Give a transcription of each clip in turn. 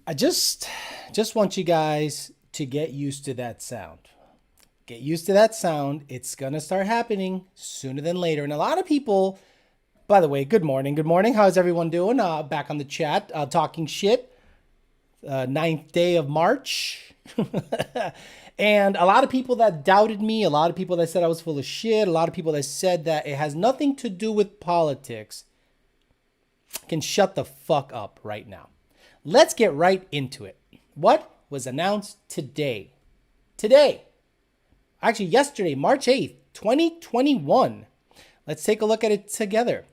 I just want you guys to get used to that sound. Get used to that sound. It's going to start happening sooner than later. And a lot of people, by the way, good morning. Good morning. How's everyone doing? Back on the chat, talking shit. Ninth day of March. And a lot of people that doubted me, a lot of people that said I was full of shit, a lot of people that said that it has nothing to do with politics can shut the fuck up right now. Let's get right into it. What was announced today? Actually yesterday, March 8th, 2021. Let's take a look at it together.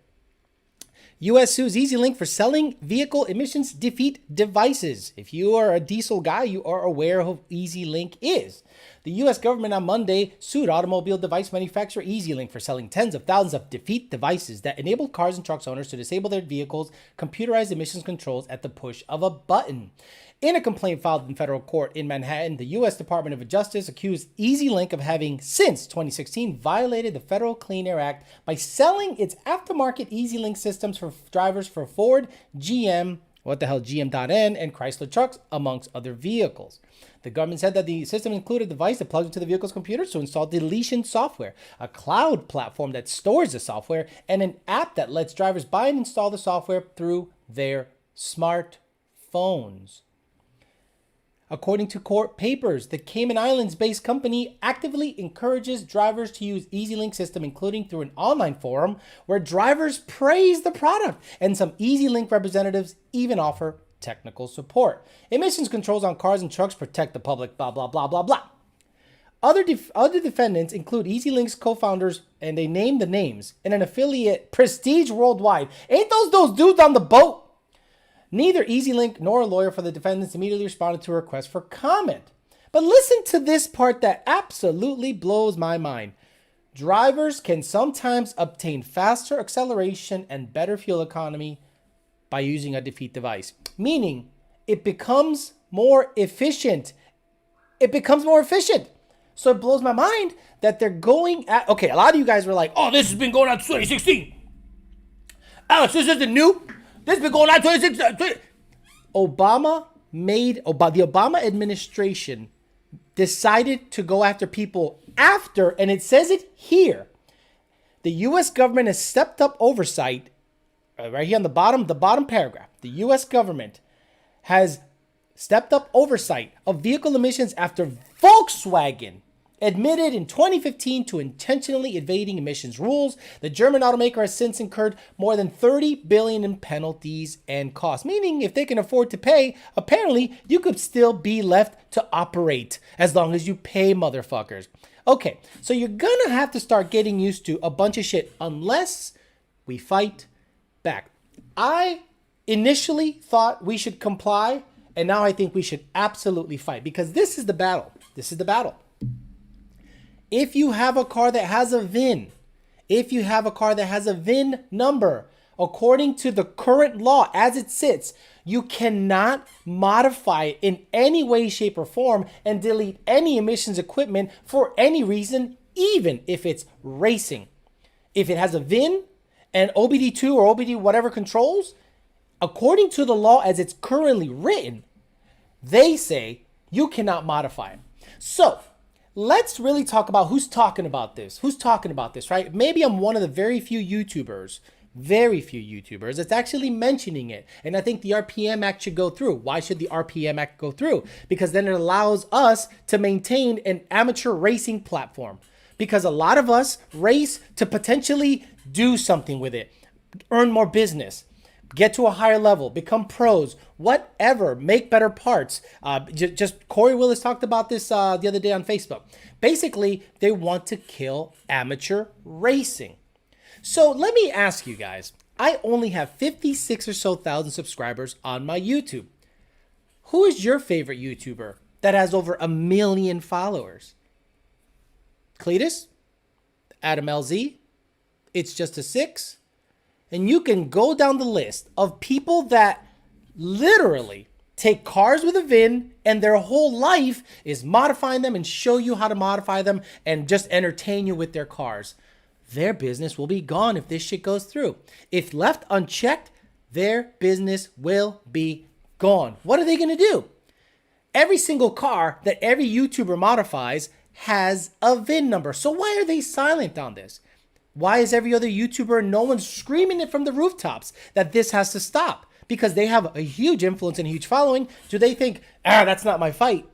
U.S. sues EZ Lynk for selling vehicle emissions defeat devices. If you are a diesel guy, you are aware of who EZ Lynk is. The U.S. government on Monday sued automobile device manufacturer EZ Lynk for selling tens of thousands of defeat devices that enable cars and trucks owners to disable their vehicles' computerized emissions controls at the push of a button. In a complaint filed in federal court in Manhattan, the U.S. Department of Justice accused EZ Lynk of having, since 2016, violated the Federal Clean Air Act by selling its aftermarket EZ Lynk systems for drivers for Ford, GM, GM.N, and Chrysler trucks, amongst other vehicles. The government said that the system included a device that plugs into the vehicle's computers to install deletion software, a cloud platform that stores the software, and an app that lets drivers buy and install the software through their smartphones. According to court papers, the Cayman Islands-based company actively encourages drivers to use EZ Lynk system, including through an online forum where drivers praise the product, and some EZ Lynk representatives even offer technical support. Emissions controls on cars and trucks protect the public, blah, blah, blah, blah, blah. Other defendants include EZ Lynk's co-founders, and they name the names, and an affiliate, Prestige Worldwide. Ain't those dudes on the boat? Neither EZ Lynk nor a lawyer for the defendants immediately responded to a request for comment. But listen to this part that absolutely blows my mind. Drivers can sometimes obtain faster acceleration and better fuel economy by using a defeat device, meaning it becomes more efficient. So it blows my mind that they're going at, okay, a lot of you guys were like, oh, this has been going on since 2016. Alex, this isn't new. This has been going on 2016. The Obama administration decided to go after people after, and it says it here. The U.S. government has stepped up oversight, right here on the bottom paragraph. The U.S. government has stepped up oversight of vehicle emissions after Volkswagen admitted in 2015 to intentionally evading emissions rules. The German automaker has since incurred more than $30 billion in penalties and costs, meaning if they can afford to pay, apparently you could still be left to operate as long as you pay, motherfuckers. Okay, so you're gonna have to start getting used to a bunch of shit unless we fight back. I initially thought we should comply, and now I think we should absolutely fight, because this is the battle. If you have a car that has a VIN number, according to the current law as it sits, you cannot modify it in any way, shape, or form and delete any emissions equipment for any reason, even if it's racing. If it has a VIN and OBD2 or OBD whatever controls, according to the law as it's currently written, they say you cannot modify it. So let's really talk about who's talking about this, right? Maybe I'm one of the very few YouTubers that's actually mentioning it. And I think the RPM Act should go through. Why should the RPM Act go through? Because then it allows us to maintain an amateur racing platform. Because a lot of us race to potentially do something with it, earn more business, get to a higher level, become pros, whatever, make better parts. Just Corey Willis talked about this the other day on Facebook. Basically, they want to kill amateur racing. So let me ask you guys, I only have 56 or so thousand subscribers on my YouTube. Who is your favorite YouTuber that has over 1 million followers? Cletus? Adam LZ? It's Just a Six? And you can go down the list of people that literally take cars with a VIN and their whole life is modifying them and show you how to modify them and just entertain you with their cars. Their business will be gone if this shit goes through. If left unchecked, their business will be gone. What are they going to do? Every single car that every YouTuber modifies has a VIN number. So why are they silent on this? Why is every other YouTuber, no one's screaming it from the rooftops that this has to stop? Because they have a huge influence and a huge following. Do they think, that's not my fight?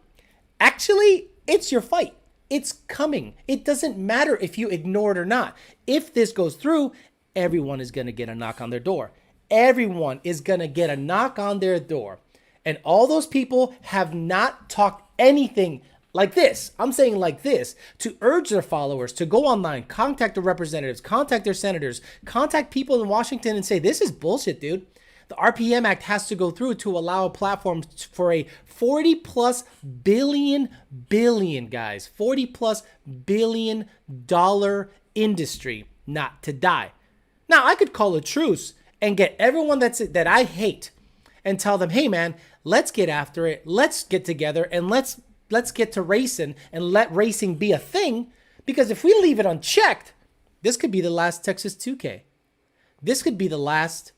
Actually, it's your fight. It's coming. It doesn't matter if you ignore it or not. If this goes through, everyone is going to get a knock on their door. Everyone is going to get a knock on their door. And all those people have not talked anything like this. I'm saying like this to urge their followers to go online, contact their representatives, contact their senators, contact people in Washington and say, this is bullshit, dude. The RPM Act has to go through to allow a platform for a 40 plus billion, guys, 40 plus billion dollar industry not to die. Now, I could call a truce and get everyone that I hate and tell them, hey, man, let's get after it. Let's get together and let's get to racing and let racing be a thing. Because if we leave it unchecked, this could be the last Texas 2K. This could be the last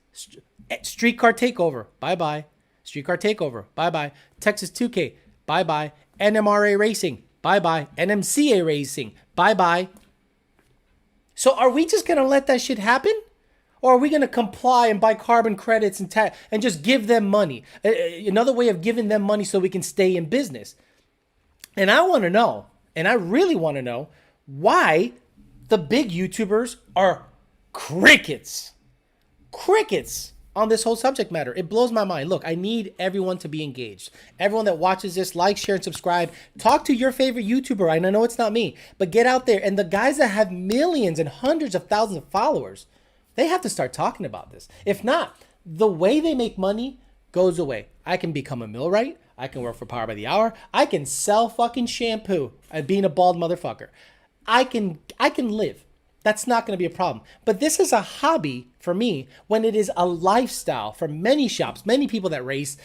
streetcar takeover. Bye-bye. Streetcar takeover. Bye-bye. Texas 2K. Bye-bye. NMRA racing. Bye-bye. NMCA racing. Bye-bye. So are we just going to let that shit happen? Or are we going to comply and buy carbon credits and just give them money? Another way of giving them money so we can stay in business. And I want to know, and I really want to know, why the big YouTubers are crickets on this whole subject matter. It blows my mind. Look, I need everyone to be engaged. Everyone that watches this, like, share, and subscribe. Talk to your favorite YouTuber. And I know it's not me, but get out there. And the guys that have millions and hundreds of thousands of followers, they have to start talking about this. If not, the way they make money goes away. I can become a millwright. I can work for Power by the Hour. I can sell fucking shampoo and being a bald motherfucker. I can live. That's not going to be a problem. But this is a hobby for me when it is a lifestyle for many shops, many people that race.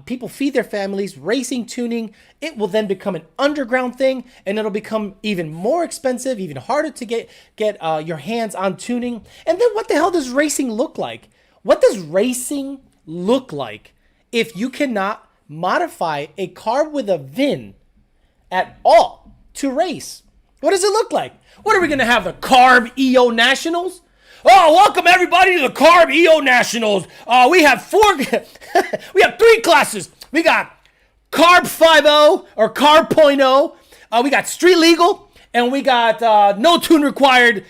People feed their families, racing, tuning. It will then become an underground thing, and it'll become even more expensive, even harder to get your hands on tuning. And then what the hell does racing look like? What does racing look like if you cannot modify a car with a VIN at all to race? What does it look like? What are we going to have, the Carb EO Nationals? Oh, welcome everybody to the Carb EO Nationals. We have we have 3 classes. We got Carb 5.0 or Carb .0. We got Street Legal, and we got No Tune Required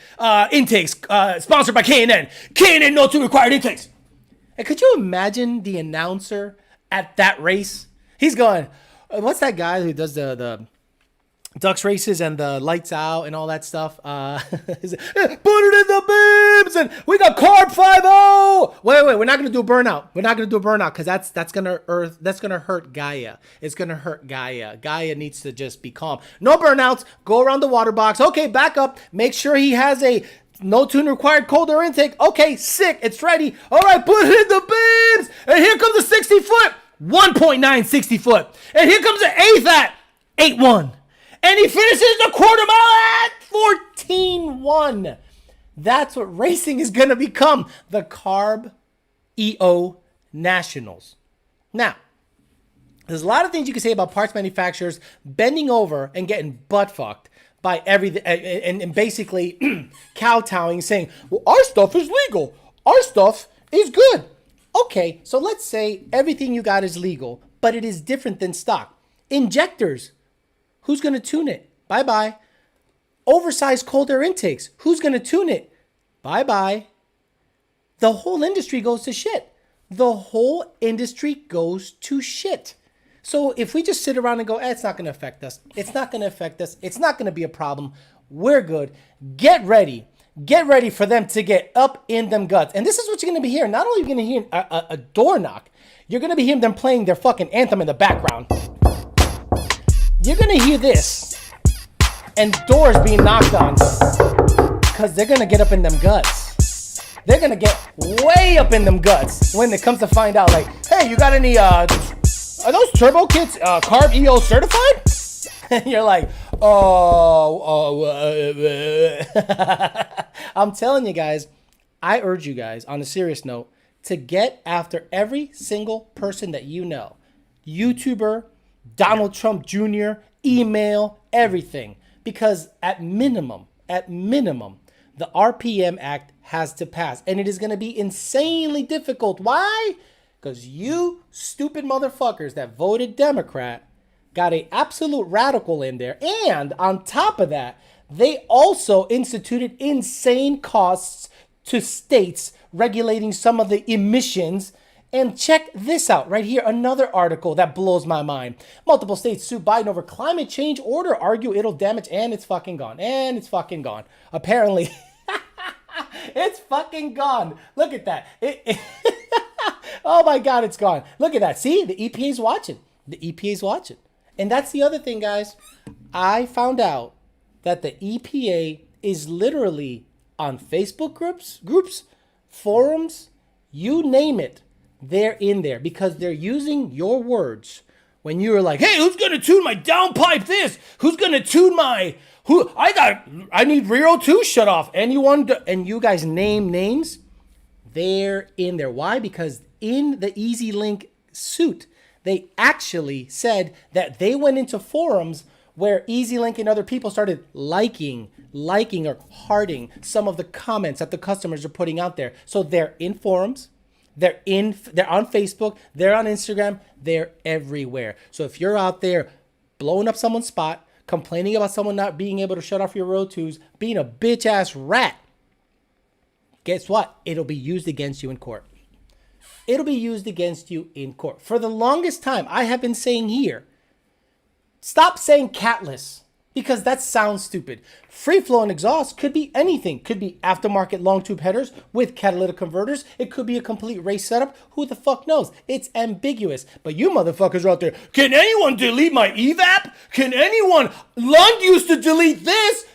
intakes, sponsored by K&N. K&N No Tune Required intakes. And could you imagine the announcer at that race? He's going, what's that guy who does the Ducks races and the lights out and all that stuff? Put it in the beams, and we got Carb 5.0. Wait, we're not gonna do a burnout. We're not gonna do a burnout because that's gonna hurt Gaia. It's gonna hurt Gaia. Gaia needs to just be calm. No burnouts. Go around the water box. Okay, back up. Make sure he has a no tune required cold air intake. Okay, sick. It's ready. All right, put it in the beams. And here comes the 60 foot. 1.9 60 foot. And here comes the 8th at 8.1. And he finishes the quarter mile at 14.1. That's what racing is going to become. The Carb EO Nationals. Now, there's a lot of things you can say about parts manufacturers bending over and getting butt fucked by everything and basically kowtowing, saying, well, our stuff is legal. Our stuff is good. Okay, so let's say everything you got is legal, but it is different than stock. Injectors. Who's going to tune it? Bye-bye. Oversized cold air intakes. Who's going to tune it? Bye-bye. The whole industry goes to shit. The whole industry goes to shit. So if we just sit around and go, it's not going to affect us. It's not going to affect us. It's not going to be a problem. We're good. Get ready. Get ready for them to get up in them guts. And this is what you're going to be hearing. Not only are you going to hear a door knock, you're going to be hearing them playing their fucking anthem in the background. You're going to hear this and doors being knocked on because they're going to get up in them guts. They're going to get way up in them guts when it comes to find out, like, hey, you got any, are those turbo kits Carb EO certified? And you're like, I'm telling you guys, I urge you guys, on a serious note, to get after every single person that you know. YouTuber, Donald Trump Jr., email, everything. Because at minimum, the RPM Act has to pass. And it is going to be insanely difficult. Why? Because you stupid motherfuckers that voted Democrat got an absolute radical in there. And on top of that, they also instituted insane costs to states regulating some of the emissions. And check this out right here. Another article that blows my mind. Multiple states sue Biden over climate change order, argue it'll damage, and it's fucking gone. And it's fucking gone. Apparently, it's fucking gone. Look at that. Oh my God, it's gone. Look at that. See, the EPA is watching. The EPA is watching. And that's the other thing, guys. I found out that the EPA is literally on Facebook groups, forums, you name it. They're in there because they're using your words. When you were like, hey, who's going to tune my downpipe this? Who's going to tune I need rear O2 shut off. Anyone, and you guys name names. They're in there. Why? Because in the EZ Lynk suit, they actually said that they went into forums where Easylink and other people started liking or hearting some of the comments that the customers are putting out there. So they're in forums. They're on Facebook, they're on Instagram, they're everywhere. So if you're out there blowing up someone's spot, complaining about someone not being able to shut off your Road 2s, being a bitch ass rat, guess what? It'll be used against you in court. It'll be used against you in court. For the longest time, I have been saying here, stop saying catless. Because that sounds stupid. Free flow and exhaust could be anything. Could be aftermarket long tube headers with catalytic converters. It could be a complete race setup. Who the fuck knows? It's ambiguous. But you motherfuckers are out there. Can anyone delete my evap? Can anyone? Lund used to delete this.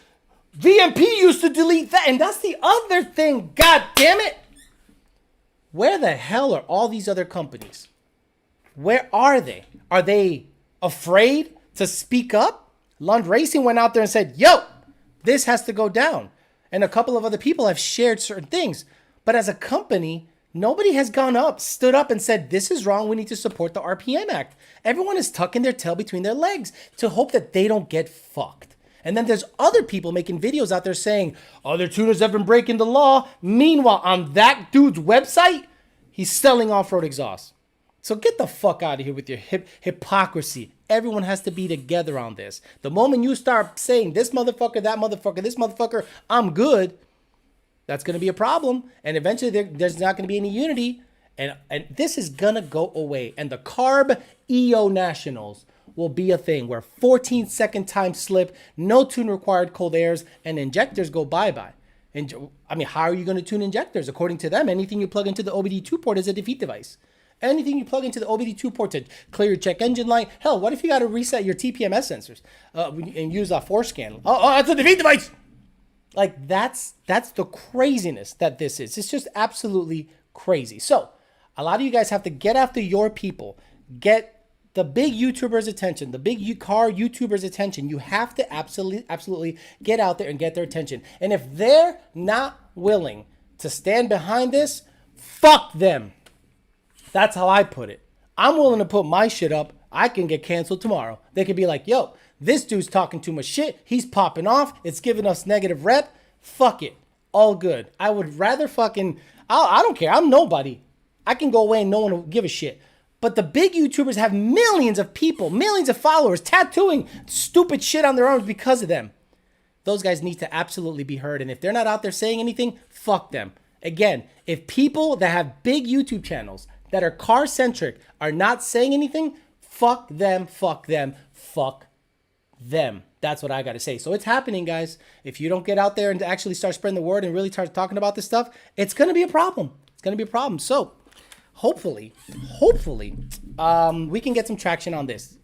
VMP used to delete that. And that's the other thing. God damn it. Where the hell are all these other companies? Where are they? Are they afraid to speak up? Lund Racing went out there and said, yo, this has to go down. And a couple of other people have shared certain things. But as a company, nobody has stood up and said, this is wrong. We need to support the RPM Act. Everyone is tucking their tail between their legs to hope that they don't get fucked. And then there's other people making videos out there saying, other tuners have been breaking the law. Meanwhile, on that dude's website, he's selling off-road exhaust. So get the fuck out of here with your hypocrisy. Everyone has to be together on this. The moment you start saying this motherfucker, that motherfucker, this motherfucker, I'm good, that's going to be a problem. And eventually there's not going to be any unity. And this is going to go away. And the CARB EO Nationals will be a thing where 14-second time slip, no tune required cold airs, and injectors go bye-bye. And I mean, how are you going to tune injectors? According to them, anything you plug into the OBD2 port is a defeat device. Anything you plug into the OBD2 port to clear your check engine light. Hell, what if you got to reset your TPMS sensors and use a force scan? Oh, that's a defeat device. Like that's the craziness that this is. It's just absolutely crazy. So a lot of you guys have to get after your people. Get the big YouTubers' attention, the big car YouTubers' attention. You have to absolutely get out there and get their attention. And if they're not willing to stand behind this, fuck them. That's how I put it. I'm willing to put my shit up. I can get canceled tomorrow. They could be like, yo, this dude's talking too much shit. He's popping off. It's giving us negative rep. Fuck it. All good. I would rather I don't care. I'm nobody. I can go away and no one will give a shit. But the big YouTubers have millions of people, millions of followers tattooing stupid shit on their arms because of them. Those guys need to absolutely be heard. And if they're not out there saying anything, fuck them. Again, if people that have big YouTube channels that are car-centric are not saying anything, fuck them, fuck them, fuck them. That's what I got to say. So it's happening, guys. If you don't get out there and actually start spreading the word and really start talking about this stuff, it's going to be a problem. It's going to be a problem. So hopefully, we can get some traction on this.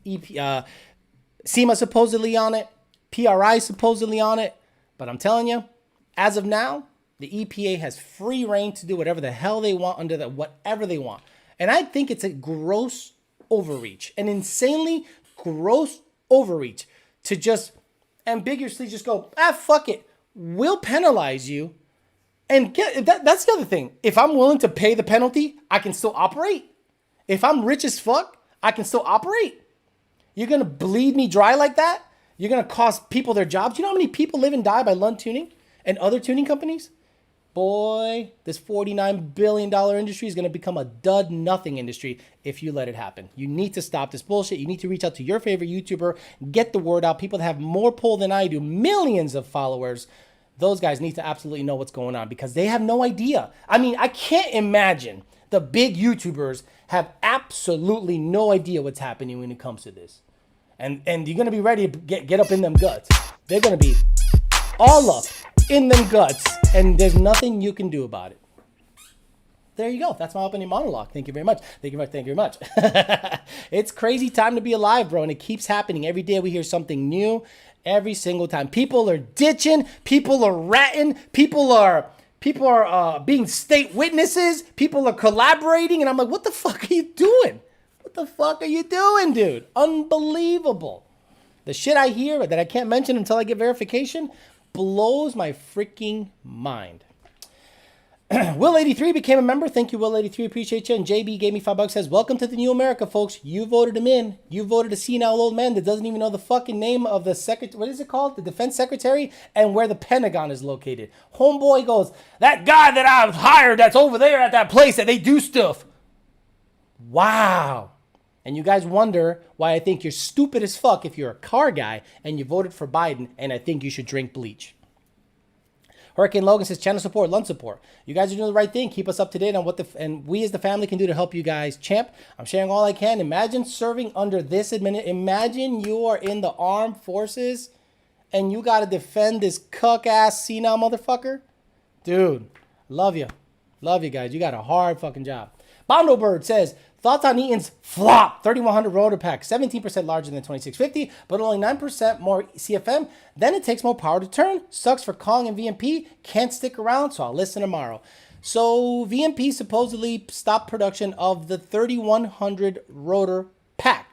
SEMA supposedly on it. PRI supposedly on it. But I'm telling you, as of now, the EPA has free reign to do whatever the hell they want under whatever they want. And I think it's a gross overreach, an insanely gross overreach to just ambiguously just go, fuck it. We'll penalize you And that's the other thing. If I'm willing to pay the penalty, I can still operate. If I'm rich as fuck, I can still operate. You're going to bleed me dry like that? You're going to cost people their jobs? You know how many people live and die by Lund Tuning and other tuning companies? Boy, this $49 billion industry is going to become a dud nothing industry if you let it happen. You need to stop this bullshit. You need to reach out to your favorite YouTuber, get the word out. People that have more pull than I do, millions of followers. Those guys need to absolutely know what's going on because they have no idea. I mean, I can't imagine the big YouTubers have absolutely no idea what's happening when it comes to this. And you're going to be ready to get up in them guts. They're going to be all up in them guts, and there's nothing you can do about it. There you go. That's my opening monologue. Thank you very much. Thank you very much. It's crazy time to be alive, bro, and it keeps happening. Every day we hear something new. Every single time. People are ditching. People are ratting. People are being state witnesses. People are collaborating. And I'm like, what the fuck are you doing? What the fuck are you doing, dude? Unbelievable. The shit I hear that I can't mention until I get verification blows my freaking mind. Will83 became a member. Thank you, Will83. Appreciate you. And JB gave me $5. Says, welcome to the new America, folks. You voted him in. You voted a senile old man that doesn't even know the fucking name of the secretary. What is it called? The defense secretary and where the Pentagon is located. Homeboy goes, that guy that I've hired that's over there at that place that they do stuff. Wow. And you guys wonder why I think you're stupid as fuck if you're a car guy and you voted for Biden and I think you should drink bleach. Hurricane Logan says, channel support, Lund support. You guys are doing the right thing. Keep us up to date on what and we as the family can do to help you guys. Champ, I'm sharing all I can. Imagine serving under this Imagine you are in the armed forces and you got to defend this cuck-ass senile motherfucker. Dude, love you. Love you guys. You got a hard fucking job. Bondo Bird says, thoughts on Eaton's flop 3100 rotor pack, 17% larger than 2650, but only 9% more CFM. Then it takes more power to turn. Sucks for Kong and VMP. Can't stick around, so I'll listen tomorrow. So VMP supposedly stopped production of the 3100 rotor pack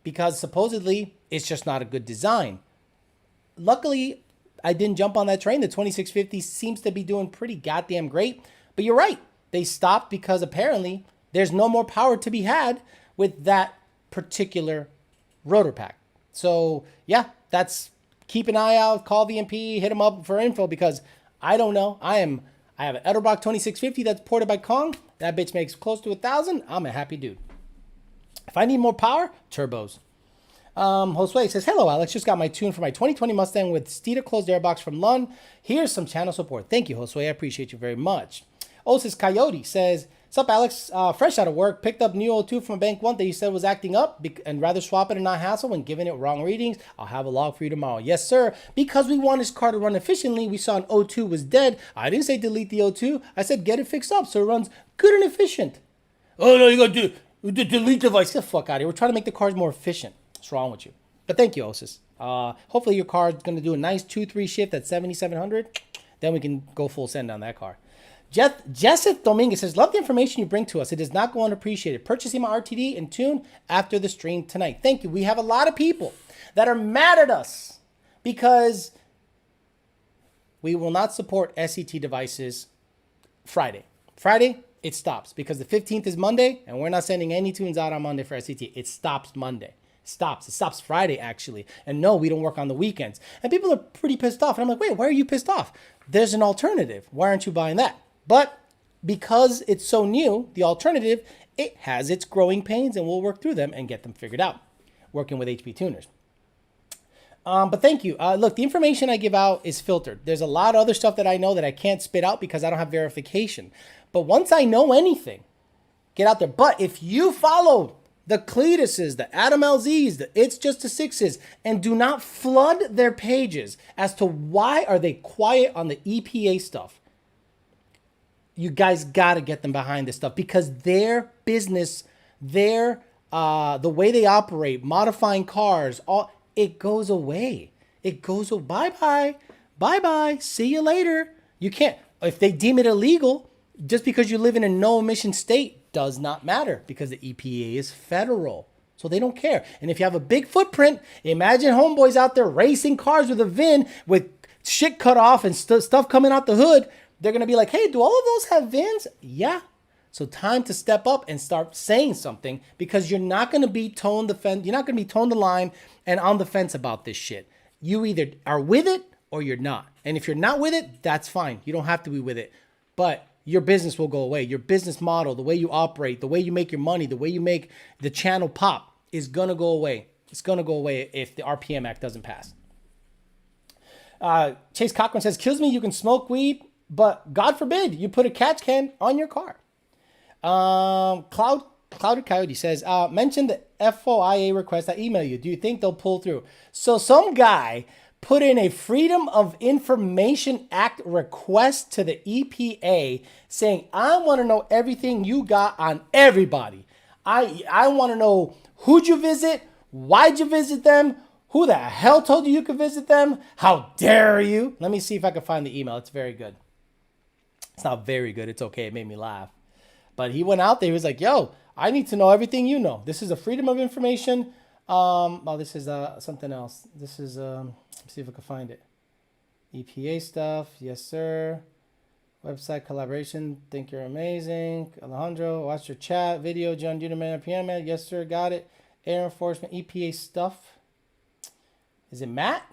because supposedly it's just not a good design. Luckily, I didn't jump on that train. The 2650 seems to be doing pretty goddamn great. But you're right. They stopped because apparently there's no more power to be had with that particular rotor pack. So yeah, keep an eye out, call VMP, hit them up for info because I don't know. I have an Edelbrock 2650 that's ported by Kong. That bitch makes close to 1,000. I'm a happy dude. If I need more power, turbos. Josue says, hello, Alex. Just got my tune for my 2020 Mustang with Steeda closed airbox from Lund. Here's some channel support. Thank you, Josue. I appreciate you very much. Osis Coyote says, what's up, Alex? Fresh out of work, picked up new 02 from a bank one that you said was acting up and rather swap it and not hassle when giving it wrong readings. I'll have a log for you tomorrow. Yes, sir. Because we want his car to run efficiently, we saw an 02 was dead. I didn't say delete the 02. I said get it fixed up so it runs good and efficient. Oh, no, you got to do the delete device. Get the fuck out of here. We're trying to make the cars more efficient. What's wrong with you? But thank you, Osis. Hopefully your car is going to do a nice 2-3 shift at 7,700. Then we can go full send on that car. Jesseth Dominguez says, love the information you bring to us. It is not go unappreciated. Purchasing my RTD and tune after the stream tonight. Thank you. We have a lot of people that are mad at us because we will not support SET devices Friday. Friday, it stops because the 15th is Monday and we're not sending any tunes out on Monday for SET. It stops Monday. It stops Friday, actually. And no, we don't work on the weekends. And people are pretty pissed off. And I'm like, wait, why are you pissed off? There's an alternative. Why aren't you buying that? But because it's so new, the alternative, it has its growing pains and we'll work through them and get them figured out, working with HP tuners. But thank you. Look, the information I give out is filtered. There's a lot of other stuff that I know that I can't spit out because I don't have verification. But once I know anything, get out there. But if you follow the Cletuses, the Adam LZs, the It's Just a Sixes, and do not flood their pages as to why are they quiet on the EPA stuff, you guys got to get them behind this stuff because their business, the way they operate, modifying cars, it goes away. It goes, bye-bye, see you later. You can't, if they deem it illegal, just because you live in a no-emission state does not matter because the EPA is federal. So they don't care. And if you have a big footprint, imagine homeboys out there racing cars with a VIN with shit cut off and stuff coming out the hood. they're going to be like, hey, do all of those have VINs? Yeah. So time to step up and start saying something, because you're not going to be towing the fence. You're not going to be towing the line and on the fence about this shit. You either are with it or you're not. And if you're not with it, that's fine. You don't have to be with it. But your business will go away. Your business model, the way you operate, the way you make your money, the way you make the channel pop is going to go away. It's going to go away if the RPM Act doesn't pass. Chase Cochran says, kills me, you can smoke weed, but God forbid you put a catch can on your car. Clouded Coyote says, mention the FOIA request I email you. Do you think they'll pull through? So some guy put in a Freedom of Information Act request to the EPA saying, I want to know everything you got on everybody. I want to know who'd you visit, why'd you visit them, who the hell told you you could visit them, how dare you? Let me see if I can find the email. It's very good. It's not very good. It's okay. It made me laugh. But he went out there. He was like, yo, I need to know everything you know. This is a Freedom of Information. This is something else. This is, let's see if I can find it. EPA stuff. Yes, sir. Website collaboration. Think you're amazing. Alejandro, watch your chat. Video, John Duderman, PM. Yes, sir. Got it. Air enforcement, EPA stuff. Is it Matt?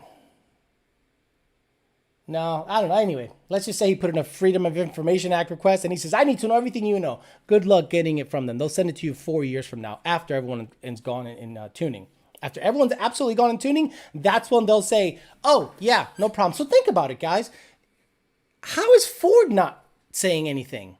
No, I don't know. Anyway, let's just say he put in a Freedom of Information Act request and he says, I need to know everything you know. Good luck getting it from them. They'll send it to you 4 years from now after everyone is gone in tuning. After everyone's absolutely gone in tuning, that's when they'll say, oh, yeah, no problem. So think about it, guys. How is Ford not saying anything?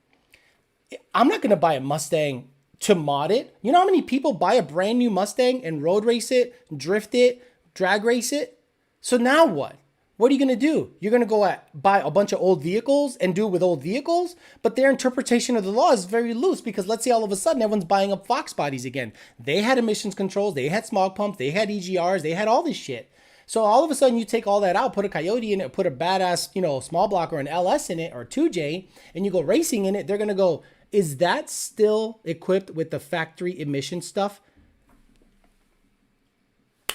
I'm not going to buy a Mustang to mod it. You know how many people buy a brand new Mustang and road race it, drift it, drag race it? So now what? What are you going to do? You're going to go buy a bunch of old vehicles and do it with old vehicles? But their interpretation of the law is very loose, because let's say all of a sudden everyone's buying up Fox bodies again. They had emissions controls, they had smog pumps, they had EGRs, they had all this shit. So all of a sudden you take all that out, put a Coyote in it, put a badass, small block or an LS in it or 2J, and you go racing in it, they're going to go, is that still equipped with the factory emission stuff?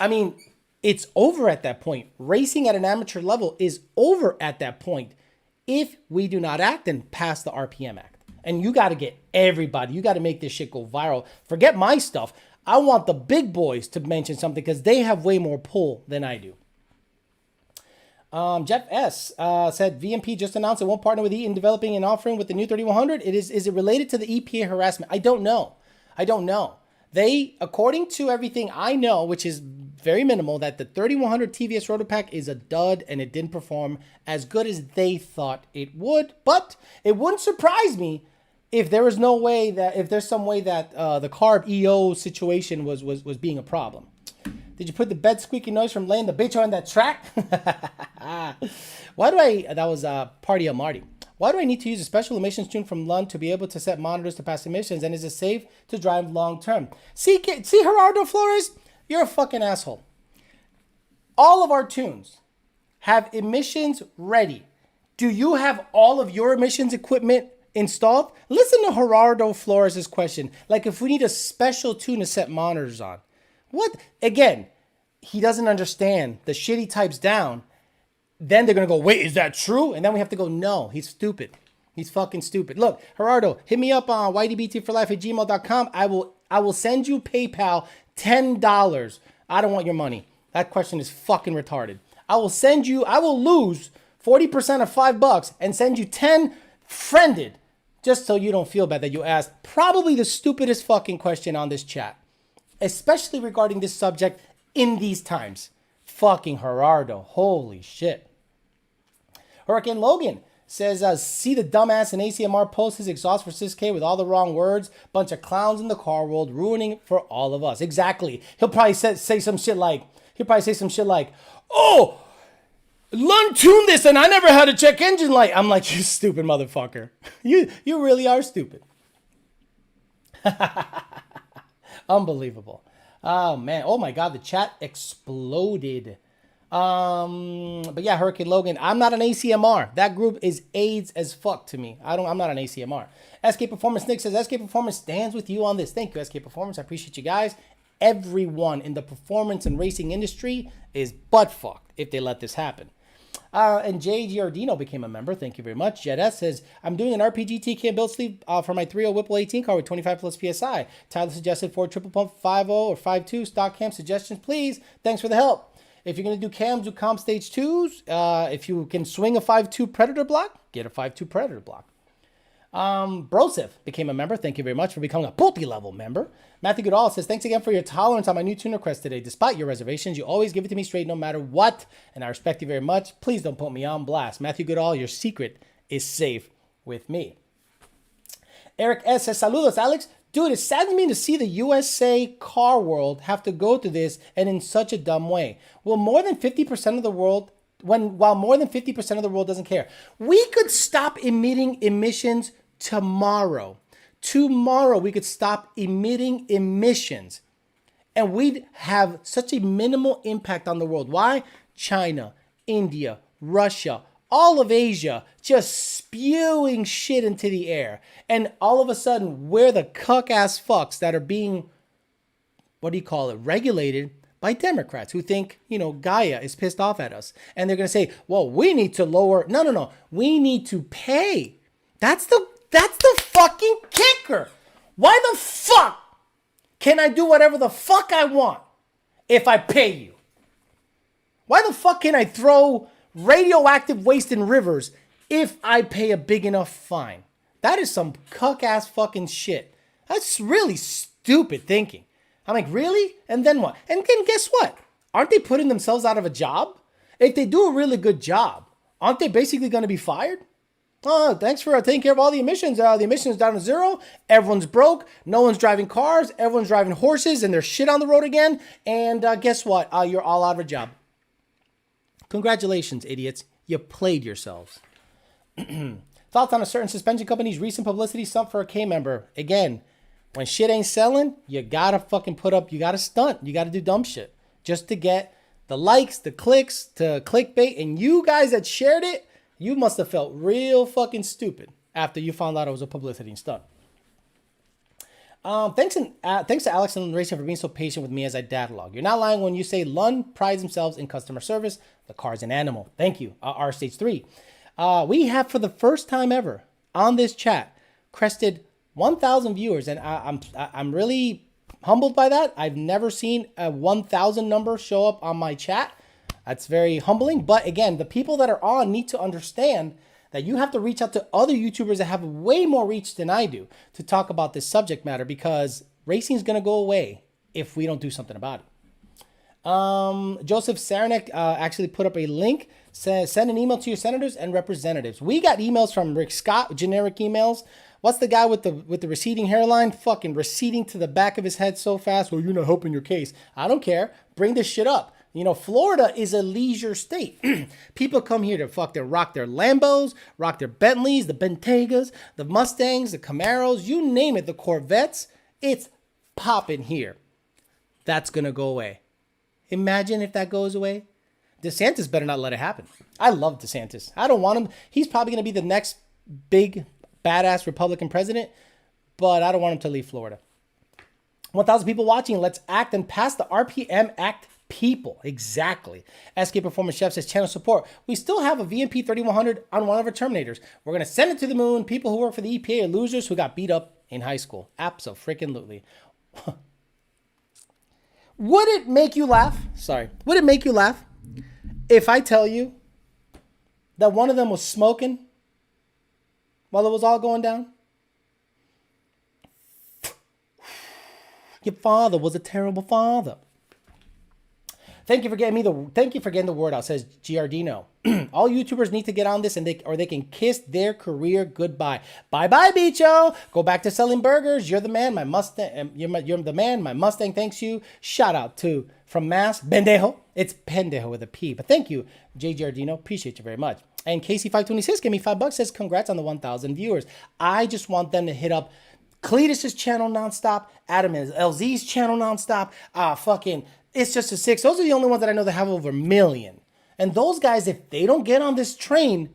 I mean, it's over at that point. Racing at an amateur level is over at that point if we do not act and pass the RPM Act. And you got to get everybody. You got to make this shit go viral. Forget my stuff. I want the big boys to mention something because they have way more pull than I do. Jeff S. Said, VMP just announced it won't partner with E in developing and offering with the new 3100. Is it related to the EPA harassment? I don't know. They, according to everything I know, which is very minimal, that the 3100 TVS Rotor Pack is a dud and it didn't perform as good as they thought it would. But it wouldn't surprise me if there was no way that, if there's some way that the carb EO situation was being a problem. Did you put the bed squeaky noise from laying the bitch on that track? That was Party of Marty. Why do I need to use a special emissions tune from Lund to be able to set monitors to pass emissions? And is it safe to drive long term? See Gerardo Flores? You're a fucking asshole. All of our tunes have emissions ready. Do you have all of your emissions equipment installed? Listen to Gerardo Flores' question. Like, if we need a special tune to set monitors on. What? Again, he doesn't understand. The shit he types down. Then they're going to go, wait, is that true? And then we have to go, no, he's stupid. He's fucking stupid. Look, Gerardo, hit me up on ydbtforlife@gmail.com. I will send you PayPal $10. I don't want your money. That question is fucking retarded. I will lose 40% of $5 and send you 10 friended, just so you don't feel bad that you asked probably the stupidest fucking question on this chat, especially regarding this subject in these times. Fucking Gerardo. Holy shit. Hurricane Logan says, see the dumbass in ACMR post his exhaust for 6K with all the wrong words. Bunch of clowns in the car world ruining it for all of us. Exactly. He'll probably say some shit like, oh, Lund tuned this and I never had a check engine light. I'm like, you stupid motherfucker. You really are stupid. Unbelievable. Oh man. Oh my God. The chat exploded. But yeah, Hurricane Logan, I'm not an ACMR. That group is AIDS as fuck to me. I'm not an ACMR. SK Performance Nick says, SK Performance stands with you on this. Thank you, SK Performance. I appreciate you guys. Everyone in the performance and racing industry is butt fucked if they let this happen. And Jay Giardino became a member. Thank you very much. Jet S says, I'm doing an RPG TK build sleeve for my 3.0 Whipple 18 car with 25 plus PSI. Tyler suggested 4 triple pump 5.0 or 5.2 stock cam suggestions, please. Thanks for the help. If you're going to do cams, do comp stage 2s. If you can swing a 5.2 Predator block, get a 5.2 Predator block. Brosif became a member. Thank you very much for becoming a multi-level member. Matthew Goodall says, thanks again for your tolerance on my new tuner request today. Despite your reservations, you always give it to me straight no matter what, and I respect you very much. Please don't put me on blast. Matthew Goodall, your secret is safe with me. Eric S. says, saludos, Alex. Dude, it saddens me to see the USA car world have to go through this and in such a dumb way. While more than 50% of the world doesn't care. We could stop emitting emissions tomorrow. Tomorrow we could stop emitting emissions and we'd have such a minimal impact on the world. Why? China, India, Russia, all of Asia just spewing shit into the air. And all of a sudden we're the cuck-ass fucks that are being, regulated by Democrats who think, Gaia is pissed off at us. And they're going to say, well, we need to lower. No. We need to pay. That's the fucking kicker. Why the fuck can I do whatever the fuck I want if I pay you? Why the fuck can I throw radioactive waste in rivers if I pay a big enough fine? That is some cuck-ass fucking shit. That's really stupid thinking. I'm like, really? And then what? And then guess what? Aren't they putting themselves out of a job? If they do a really good job, aren't they basically going to be fired? Oh, thanks for taking care of all the emissions. The emissions down to zero. Everyone's broke. No one's driving cars. Everyone's driving horses and there's shit on the road again. And guess what? You're all out of a job. Congratulations, idiots. You played yourselves. Thoughts on a certain suspension company's recent publicity stunt for a K member. Again, when shit ain't selling, you gotta fucking you gotta stunt. You gotta do dumb shit just to get the likes, the clicks, to clickbait. And you guys that shared it, you must have felt real fucking stupid after you found out it was a publicity stunt. Thanks to Alex and Racing for being so patient with me as I datalog. You're not lying when you say Lund prides themselves in customer service. The car's an animal. Thank you. R Stage 3. We have, for the first time ever on this chat, crested 1,000 viewers, and I'm really humbled by that. I've never seen a 1,000 number show up on my chat. That's very humbling. But again, the people that are on need to understand that you have to reach out to other YouTubers that have way more reach than I do to talk about this subject matter, because racing is going to go away if we don't do something about it. Joseph Saranac actually put up a link. Says, send an email to your senators and representatives. We got emails from Rick Scott, generic emails. What's the guy with the receding hairline? Fucking receding to the back of his head so fast. Well, you're not helping your case. I don't care. Bring this shit up. Florida is a leisure state. People come here to rock their Lambos, rock their Bentleys, the Bentegas, the Mustangs, the Camaros, you name it, the Corvettes. It's popping here. That's going to go away. Imagine if that goes away. DeSantis better not let it happen. I love DeSantis. I don't want him. He's probably going to be the next big, badass Republican president, but I don't want him to leave Florida. 1,000 people watching. Let's act and pass the RPM Act. People, exactly. SK Performance Chef says channel support. We still have a VMP 3100 on one of our Terminators. We're going to send it to the moon. People who work for the EPA are losers who got beat up in high school. Abso-freaking-lutely. Would it make you laugh? Would it make you laugh if I tell you that one of them was smoking while it was all going down? Your father was a terrible father. Thank you for getting the word out, says Giardino. All YouTubers need to get on this and they can kiss their career goodbye. Bye-bye, Bicho. Go back to selling burgers. You're the man. My Mustang, you're the man. My Mustang thanks you. Shout out to from Mass Bendejo. It's Pendejo with a P. But thank you, J. Giardino. Appreciate you very much. And Casey526 gave me $5. Says congrats on the 1,000 viewers. I just want them to hit up Cletus's channel nonstop, Adam and LZ's channel nonstop. It's just a 6. Those are the only ones that I know that have over 1 million. And those guys, if they don't get on this train,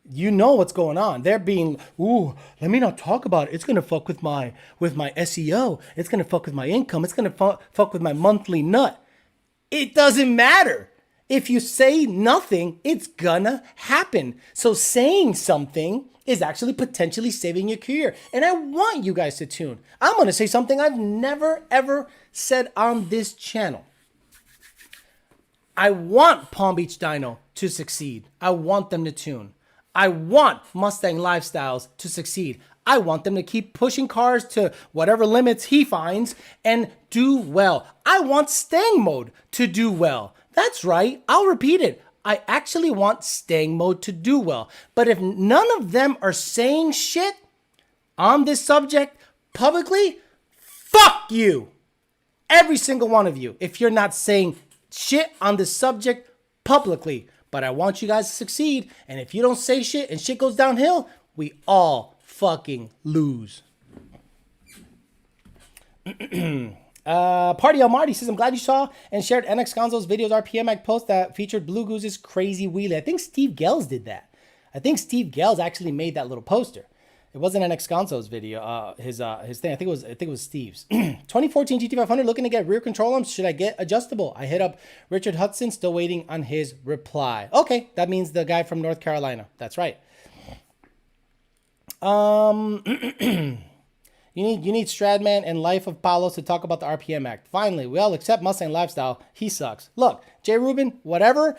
you know what's going on. They're being, let me not talk about it. It's going to fuck with my SEO. It's going to fuck with my income. It's going to fuck with my monthly nut. It doesn't matter. If you say nothing, it's gonna happen. So saying something is actually potentially saving your career. And I want you guys to tune. I'm gonna say something I've never ever said on this channel. I want Palm Beach Dyno to succeed. I want them to tune. I want Mustang Lifestyles to succeed. I want them to keep pushing cars to whatever limits he finds and do well. I want Stang Mode to do well. That's right. I'll repeat it. I actually want Stang Mode to do well. But if none of them are saying shit on this subject publicly, fuck you. Every single one of you. If you're not saying shit on this subject publicly. But I want you guys to succeed. And if you don't say shit and shit goes downhill, we all fucking lose. Party El Marty says, I'm glad you saw and shared NX Gonzo's videos RPM Act post that featured Blue Goose's crazy wheelie. I think Steve Gels did that. I think Steve Gels actually made that little poster. It wasn't NX Gonzo's video, his thing. I think it was Steve's. 2014 GT500 looking to get rear control arms. Should I get adjustable? I hit up Richard Hudson, still waiting on his reply. Okay, that means the guy from North Carolina. That's right. You need Stradman and Life of Palos to talk about the RPM Act. Finally, we all accept Mustang Lifestyle. He sucks. Look, Jay Rubin, whatever,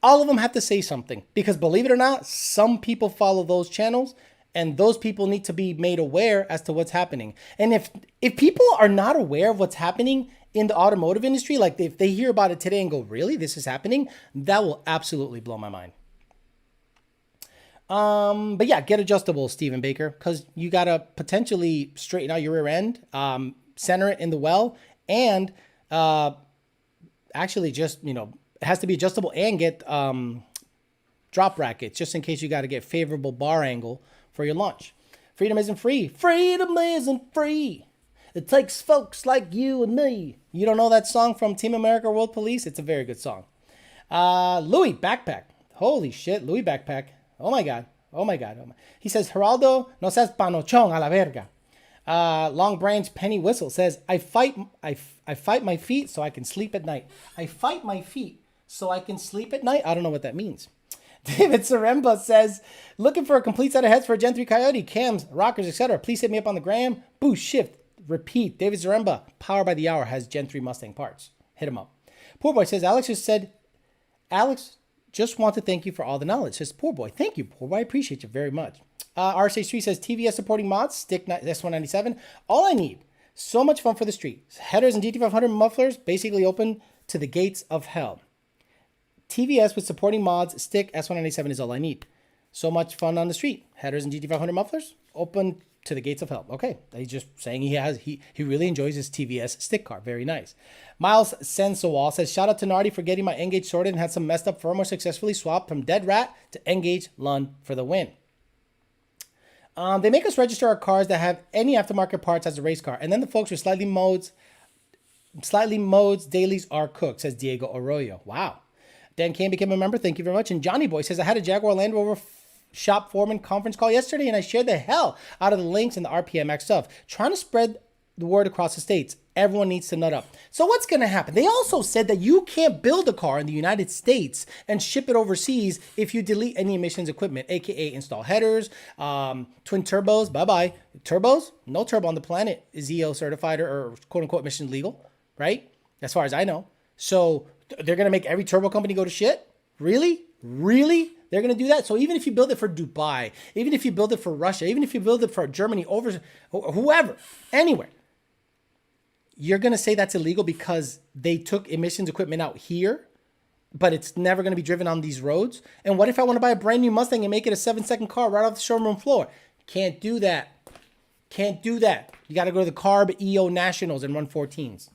all of them have to say something. Because believe it or not, some people follow those channels, and those people need to be made aware as to what's happening. And if people are not aware of what's happening in the automotive industry, like if they hear about it today and go, really, this is happening, that will absolutely blow my mind. But yeah, get adjustable, Stephen Baker, because you got to potentially straighten out your rear end, center it in the well, and actually just, it has to be adjustable and get drop brackets just in case you got to get favorable bar angle for your launch. Freedom isn't free. Freedom isn't free. It takes folks like you and me. You don't know that song from Team America World Police? It's a very good song. Louis Backpack. Holy shit, Louis Backpack. Oh my God. He says, Geraldo, no seas panochón a la verga. Long Branch Penny Whistle says, I fight my feet so I can sleep at night. I fight my feet so I can sleep at night? I don't know what that means. David Saremba says, looking for a complete set of heads for a Gen 3 Coyote, cams, rockers, etc. Please hit me up on the gram. Boost, shift, repeat. David Zaremba, Power by the Hour, has Gen 3 Mustang parts. Hit him up. Poor Boy says, Alex just want to thank you for all the knowledge. Says, Poor Boy. Thank you, Poor Boy. I appreciate you very much. RSH3 says, TVS supporting mods, stick S197. All I need. So much fun for the street. Headers and GT500 mufflers basically open to the gates of hell. TVS with supporting mods, stick S197 is all I need. So much fun on the street. Headers and GT500 mufflers, open to the gates of hell. Okay, he's just saying he really enjoys his TVS stick car. Very nice. Miles Sensowal says, shout out to Nardi for getting my N-Gage sorted and had some messed up firmware successfully swapped from Dead Rat to N-Gage Lund for the win. They make us register our cars that have any aftermarket parts as a race car. And then the folks with slightly modes dailies are cooked, says Diego Arroyo. Wow. Dan Kane became a member. Thank you very much. And Johnny Boy says, I had a Jaguar Land Rover shop foreman conference call yesterday, and I shared the hell out of the links and the RPMX stuff, trying to spread the word across the states. Everyone needs to nut up. So what's going to happen? They also said that you can't build a car in the United States and ship it overseas if you delete any emissions equipment, aka install headers, twin turbos, bye-bye. Turbos? No turbo on the planet is EO certified or quote-unquote emissions legal, right? As far as I know. So they're going to make every turbo company go to shit? Really? Really? They're going to do that? So even if you build it for Dubai, even if you build it for Russia, even if you build it for Germany, whoever, anywhere, you're going to say that's illegal because they took emissions equipment out here, but it's never going to be driven on these roads? And what if I want to buy a brand new Mustang and make it a 7-second car right off the showroom floor? Can't do that. Can't do that. You got to go to the CARB EO Nationals and run 14s.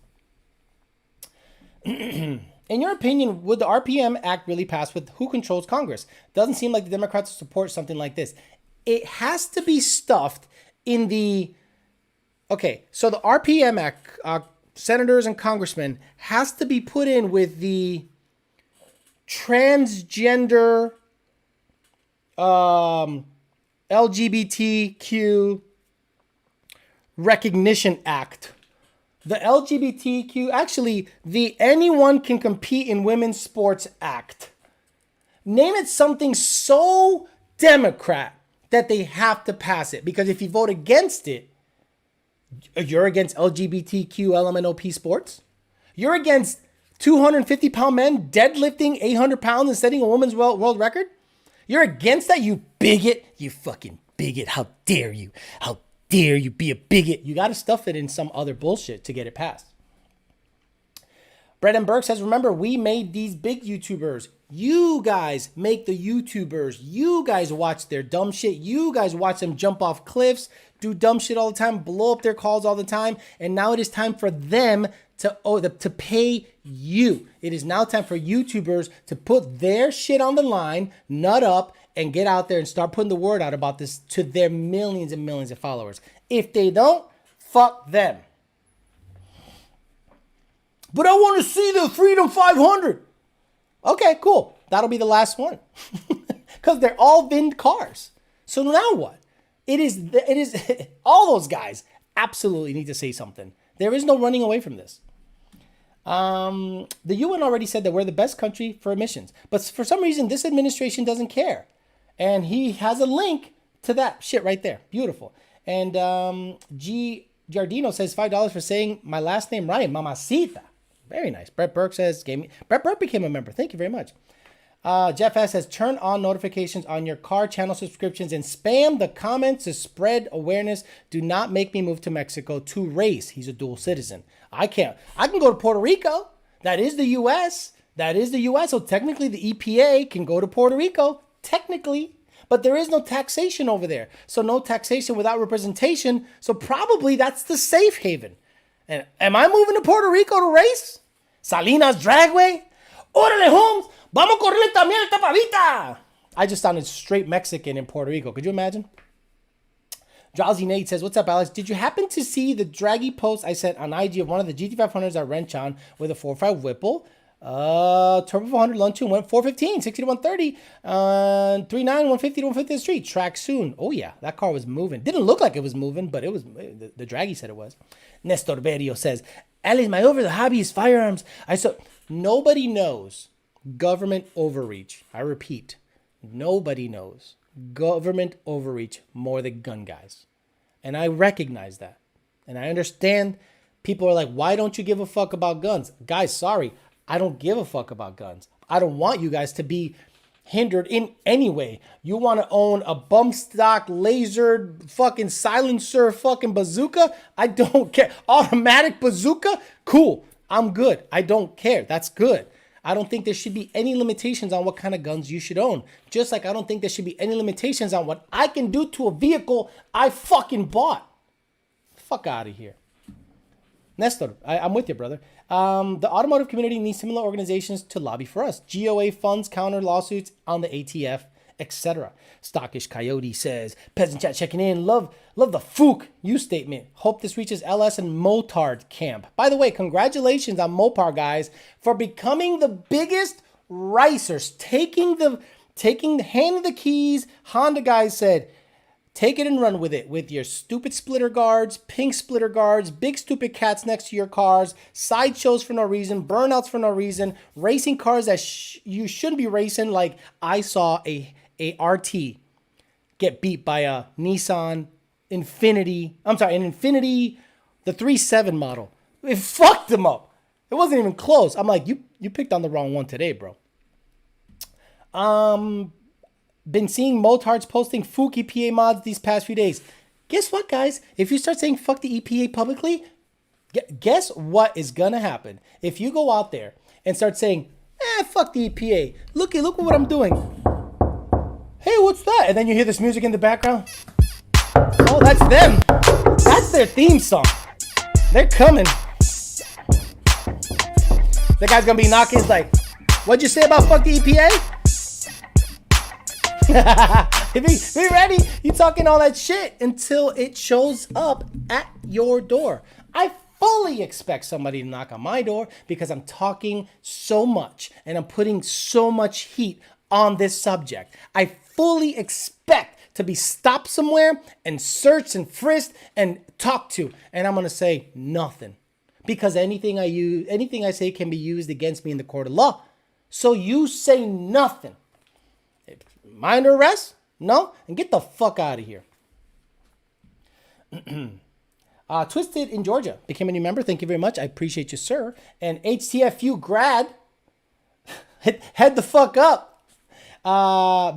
In your opinion, would the RPM Act really pass with who controls Congress? Doesn't seem like the Democrats support something like this. It has to be stuffed in the... Okay, so the RPM Act, senators and congressmen, has to be put in with the transgender LGBTQ Recognition Act The LGBTQ, actually, the Anyone Can Compete in Women's Sports Act. Name it something so Democrat that they have to pass it. Because if you vote against it, you're against LGBTQ LMNOP sports. You're against 250-pound men deadlifting 800 pounds and setting a woman's world record. You're against that, you bigot. You fucking bigot. How dare you? How dare you be a bigot? You got to stuff it in some other bullshit to get it passed. Brett Burke says, remember, we made these big YouTubers. You guys make the YouTubers. You guys watch their dumb shit. You guys watch them jump off cliffs, do dumb shit all the time, blow up their calls all the time. And now it is time for them to pay you. It is now time for YouTubers to put their shit on the line, nut up, and get out there and start putting the word out about this to their millions and millions of followers. If they don't, fuck them. But I want to see the Freedom 500. Okay, cool. That'll be the last one. Because they're all VIN cars. So now what? It is all those guys absolutely need to say something. There is no running away from this. The UN already said that we're the best country for emissions. But for some reason, this administration doesn't care. And he has a link to that shit right there. Beautiful. And G. Giardino says $5 for saying my last name right. Mamacita. Very nice. Brett Burke says, Brett Burke became a member. Thank you very much. Jeff S. says, turn on notifications on your car channel subscriptions and spam the comments to spread awareness. Do not make me move to Mexico to race. He's a dual citizen. I can't. I can go to Puerto Rico. That is the U.S. That is the U.S. So technically the EPA can go to Puerto Rico. Technically. But there is no taxation over there. So no taxation without representation. So probably that's the safe haven. And am I moving to Puerto Rico to race? Salinas Dragway? Órale, Holmes! Vamos correrle también el tapadita! I just sounded straight Mexican in Puerto Rico. Could you imagine? Drowsy Nate says, what's up, Alex? Did you happen to see the draggy post I sent on IG of one of the GT500s I wrench on with a 4.5 Whipple? Turbo 400 Luncheon went 415, 60 to 130, 39, 150 to 150 the street. Track soon. Oh, yeah, that car was moving. Didn't look like it was moving, but it was. The draggy said it was. Nestor Berio says, Alex, my over the hobby is firearms. Nobody knows government overreach. I repeat, nobody knows government overreach more than gun guys. And I recognize that. And I understand people are like, why don't you give a fuck about guns? Guys, sorry. I don't give a fuck about guns. I don't want you guys to be hindered in any way. You want to own a bump stock, lasered, fucking silencer, fucking bazooka? I don't care. Automatic bazooka? Cool. I'm good. I don't care. That's good. I don't think there should be any limitations on what kind of guns you should own. Just like I don't think there should be any limitations on what I can do to a vehicle I fucking bought. Fuck out of here. Nestor, I'm with you, brother. The automotive community needs similar organizations to lobby for us. GOA funds counter lawsuits on the ATF, etc. Stockish Coyote says, Peasant Chat checking in. Love the Fook you statement. Hope this reaches LS and Motard camp. By the way, congratulations on Mopar, guys, for becoming the biggest racers. Handing the keys. Honda guys said, take it and run with it with your stupid splitter guards, pink splitter guards, big stupid cats next to your cars, sideshows for no reason, burnouts for no reason, racing cars that you shouldn't be racing. Like I saw a RT get beat by a Nissan Infinity. An Infinity, the 3.7 model. It fucked him up. It wasn't even close. I'm like, you picked on the wrong one today, bro. Been seeing motards posting Fook EPA mods these past few days. Guess what, guys? If you start saying fuck the EPA publicly, guess what is gonna happen? If you go out there and start saying, fuck the EPA. Look what I'm doing. Hey, what's that? And then you hear this music in the background. Oh, that's them. That's their theme song. They're coming. The guy's gonna be knocking. He's like, what'd you say about fuck the EPA? Be ready. You talking all that shit until it shows up at your door. I fully expect somebody to knock on my door because I'm talking so much and I'm putting so much heat on this subject. I fully expect to be stopped somewhere and searched and frisked and talked to. And I'm going to say nothing because anything I say can be used against me in the court of law. So you say nothing. Minor arrest? No? And get the fuck out of here. Twisted in Georgia became a new member. Thank you very much. I appreciate you, sir. And HTFU grad, head the fuck up,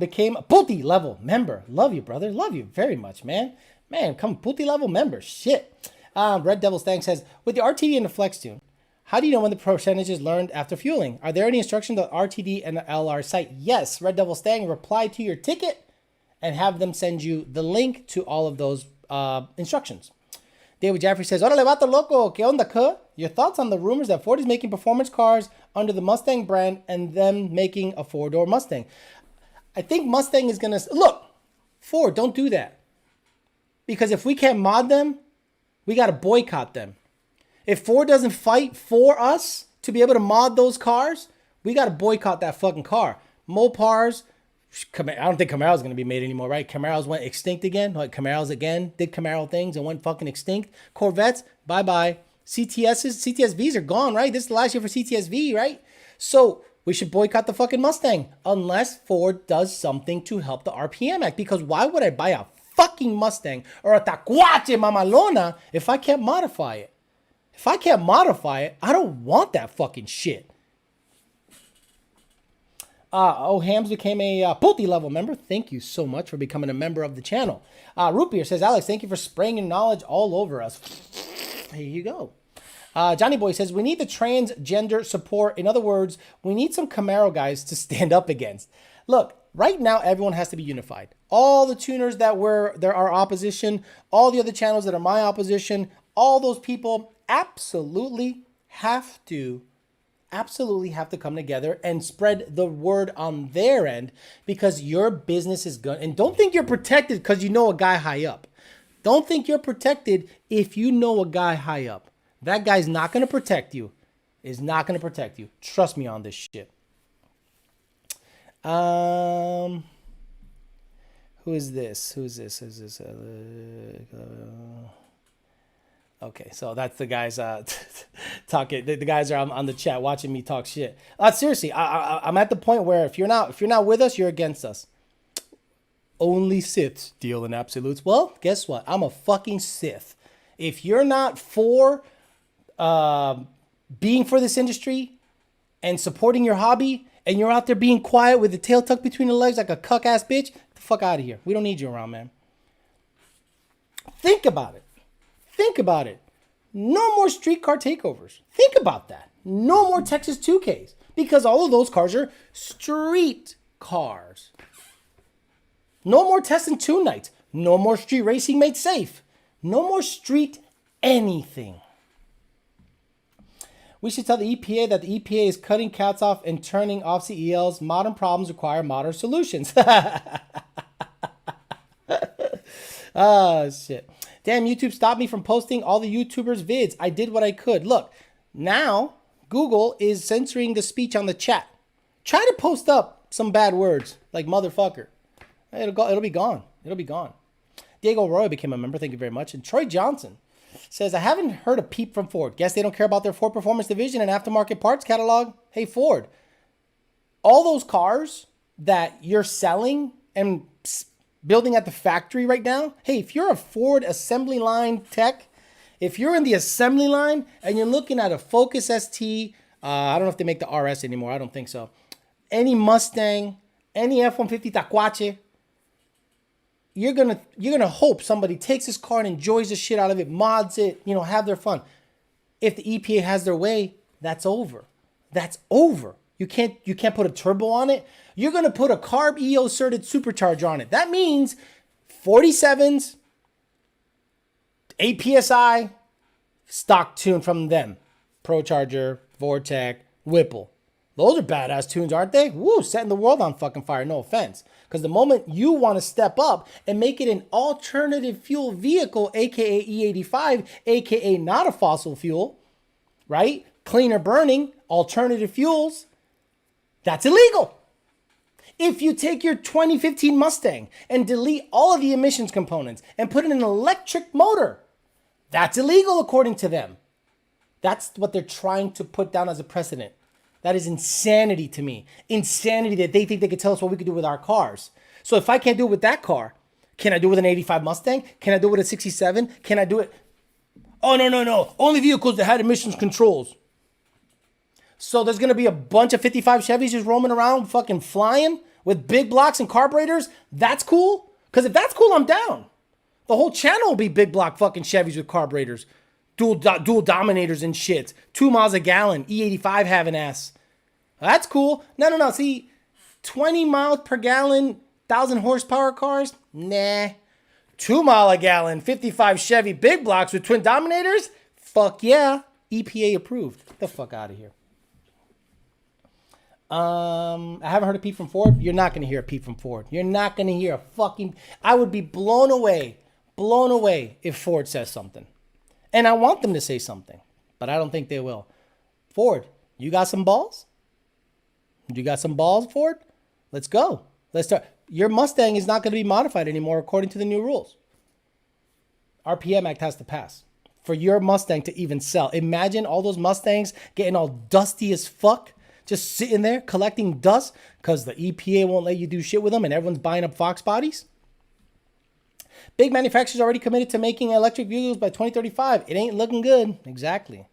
became a Puti level member. Love you, brother. Love you very much, man. Man, come Puti level member. Shit. Red Devil's Thanks says, with the RTD and the Flex Tune, how do you know when the percentage is learned after fueling? Are there any instructions on RTD and the LR site? Yes, Red Devil Stang, reply to your ticket and have them send you the link to all of those instructions. David Jaffrey says, Órale, vato loco, ¿qué onda, cuh? Your thoughts on the rumors that Ford is making performance cars under the Mustang brand and them making a four-door Mustang? I think Mustang is going to... Look, Ford, don't do that. Because if we can't mod them, we got to boycott them. If Ford doesn't fight for us to be able to mod those cars, we got to boycott that fucking car. Mopars, I don't think Camaro's going to be made anymore, right? Camaro's went extinct again. Like Camaro's again did Camaro things and went fucking extinct. Corvettes, bye-bye. CTSVs are gone, right? This is the last year for CTSV, right? So we should boycott the fucking Mustang unless Ford does something to help the RPM Act. Because why would I buy a fucking Mustang or a Tacuache Mamalona if I can't modify it? If I can't modify it, I don't want that fucking shit. Hams became a Puti level member. Thank you so much for becoming a member of the channel. Root Beer says, Alex, thank you for spraying your knowledge all over us. Here you go. Johnny Boy says, we need the transgender support. In other words, we need some Camaro guys to stand up against. Look, right now, everyone has to be unified. All the tuners that were there are opposition, all the other channels that are my opposition, all those people absolutely have to come together and spread the word on their end, because your business is good. And don't think you're protected because you know a guy high up. Don't think you're protected if you know a guy high up. That guy's not going to protect you. Is not going to protect you. Trust me on this shit. Who is this? Okay, so that's the guys talking. The guys are on the chat watching me talk shit. Seriously, I'm at the point where if you're not with us, you're against us. Only Siths deal in absolutes. Well, guess what? I'm a fucking Sith. If you're not for being for this industry and supporting your hobby, and you're out there being quiet with the tail tucked between the legs like a cuck ass bitch, get the fuck out of here. We don't need you around, man. Think about it. No more streetcar takeovers. Think about that. No more Texas 2Ks, because all of those cars are street cars. No more test and tune nights. No more street racing made safe. No more street anything. We should tell the EPA that the EPA is cutting cats off and turning off CELs. Modern problems require modern solutions. Oh, shit. Damn, YouTube stopped me from posting all the YouTubers' vids. I did what I could. Look, now Google is censoring the speech on the chat. Try to post up some bad words like motherfucker. It'll be gone. It'll be gone. Diego Roy became a member. Thank you very much. And Troy Johnson says, I haven't heard a peep from Ford. Guess they don't care about their Ford Performance Division and aftermarket parts catalog. Hey, Ford, all those cars that you're selling and building at the factory right now, hey, if you're a Ford assembly line tech, if you're in the assembly line and you're looking at a Focus ST, I don't know if they make the RS anymore. I don't think so. Any Mustang, any F-150 Tacuache, you're gonna hope somebody takes this car and enjoys the shit out of it, mods it, have their fun. If the EPA has their way, that's over. That's over. You can't put a turbo on it. You're gonna put a carb EO-certed supercharger on it. That means 47s, 8 PSI, stock tune from them. ProCharger, Vortec, Whipple. Those are badass tunes, aren't they? Woo, setting the world on fucking fire, no offense. Because the moment you want to step up and make it an alternative fuel vehicle, aka E85, aka not a fossil fuel, right? Cleaner burning, alternative fuels, that's illegal. If you take your 2015 Mustang and delete all of the emissions components and put in an electric motor, that's illegal according to them. That's what they're trying to put down as a precedent. That is insanity to me. Insanity that they think they can tell us what we can do with our cars. So if I can't do it with that car, can I do it with an 85 Mustang? Can I do it with a 67? Can I do it? Oh, no. Only vehicles that had emissions controls. So there's going to be a bunch of 55 Chevys just roaming around fucking flying with big blocks and carburetors? That's cool? Because if that's cool, I'm down. The whole channel will be big block fucking Chevys with carburetors. Dual dominators and shit. 2 miles a gallon. E85 having ass. That's cool. No. See, 20 miles per gallon, 1,000 horsepower cars? Nah. 2 mile a gallon, 55 Chevy big blocks with twin dominators? Fuck yeah. EPA approved. Get the fuck out of here. I haven't heard a peep from Ford. You're not going to hear a peep from Ford. You're not going to hear a fucking... I would be blown away if Ford says something. And I want them to say something, but I don't think they will. Ford, you got some balls? You got some balls, Ford? Let's go. Let's start. Your Mustang is not going to be modified anymore according to the new rules. RPM Act has to pass for your Mustang to even sell. Imagine all those Mustangs getting all dusty as fuck, just sitting there collecting dust because the EPA won't let you do shit with them and everyone's buying up Fox bodies. Big manufacturers already committed to making electric vehicles by 2035. It ain't looking good. Exactly.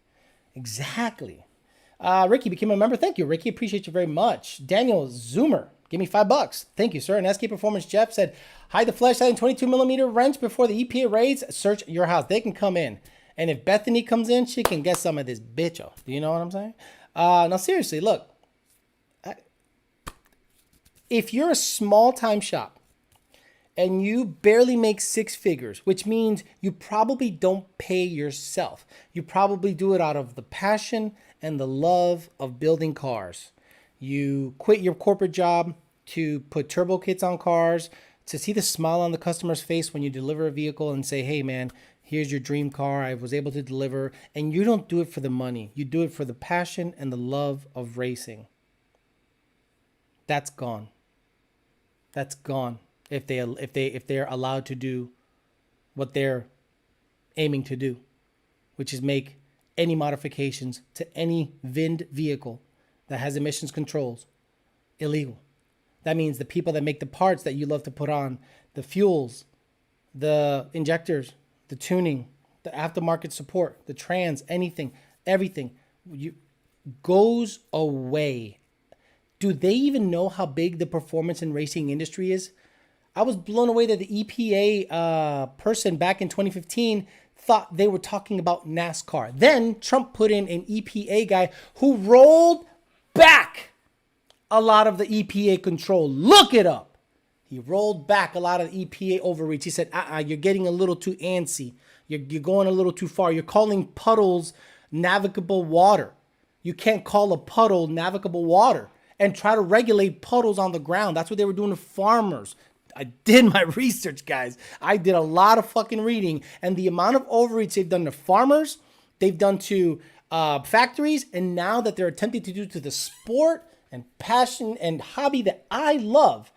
Ricky became a member. Thank you, Ricky. Appreciate you very much. Daniel Zoomer, give me $5. Thank you, sir. And SK Performance Jeff said, hide the flashlight and 22mm wrench before the EPA raids. Search your house. They can come in. And if Bethany comes in, she can get some of this bitch off. Do you know what I'm saying? Now, seriously, look. If you're a small-time shop, and you barely make 6 figures, which means you probably don't pay yourself. You probably do it out of the passion and the love of building cars. You quit your corporate job to put turbo kits on cars, to see the smile on the customer's face when you deliver a vehicle and say, hey man, here's your dream car I was able to deliver. And you don't do it for the money. You do it for the passion and the love of racing. That's gone. That's gone. If they're allowed to do what they're aiming to do, which is make any modifications to any VIN vehicle that has emissions controls illegal. That means the people that make the parts that you love to put on, the fuels, the injectors, the tuning, the aftermarket support, the trans, anything, everything, goes away. Do they even know how big the performance and racing industry is? I was blown away that the EPA person back in 2015 thought they were talking about NASCAR. Then Trump put in an EPA guy who rolled back a lot of the EPA control. Look it up. He rolled back a lot of the EPA overreach. He said, you're getting a little too antsy. You're going a little too far. You're calling puddles navigable water. You can't call a puddle navigable water and try to regulate puddles on the ground. That's what they were doing to farmers. I did my research, guys. I did a lot of fucking reading, and the amount of overreach they've done to farmers, they've done to factories, and now that they're attempting to do to the sport and passion and hobby that I love,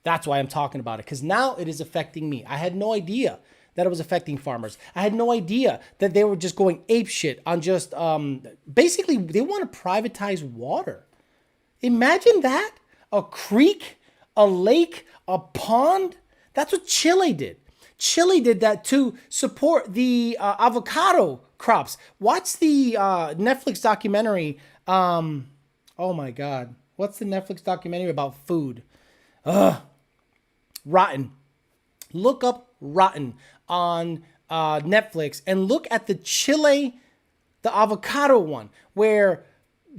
that's why I'm talking about it, because now it is affecting me. I had no idea that it was affecting farmers. I had no idea that they were just going apeshit on just, basically, they want to privatize water. Imagine that. A creek, a lake, a pond. That's what Chile did. Chile did that to support the avocado crops. Watch the Netflix documentary. Oh my God. What's the Netflix documentary about food? Rotten. Look up Rotten on Netflix and look at the Chile, the avocado one, where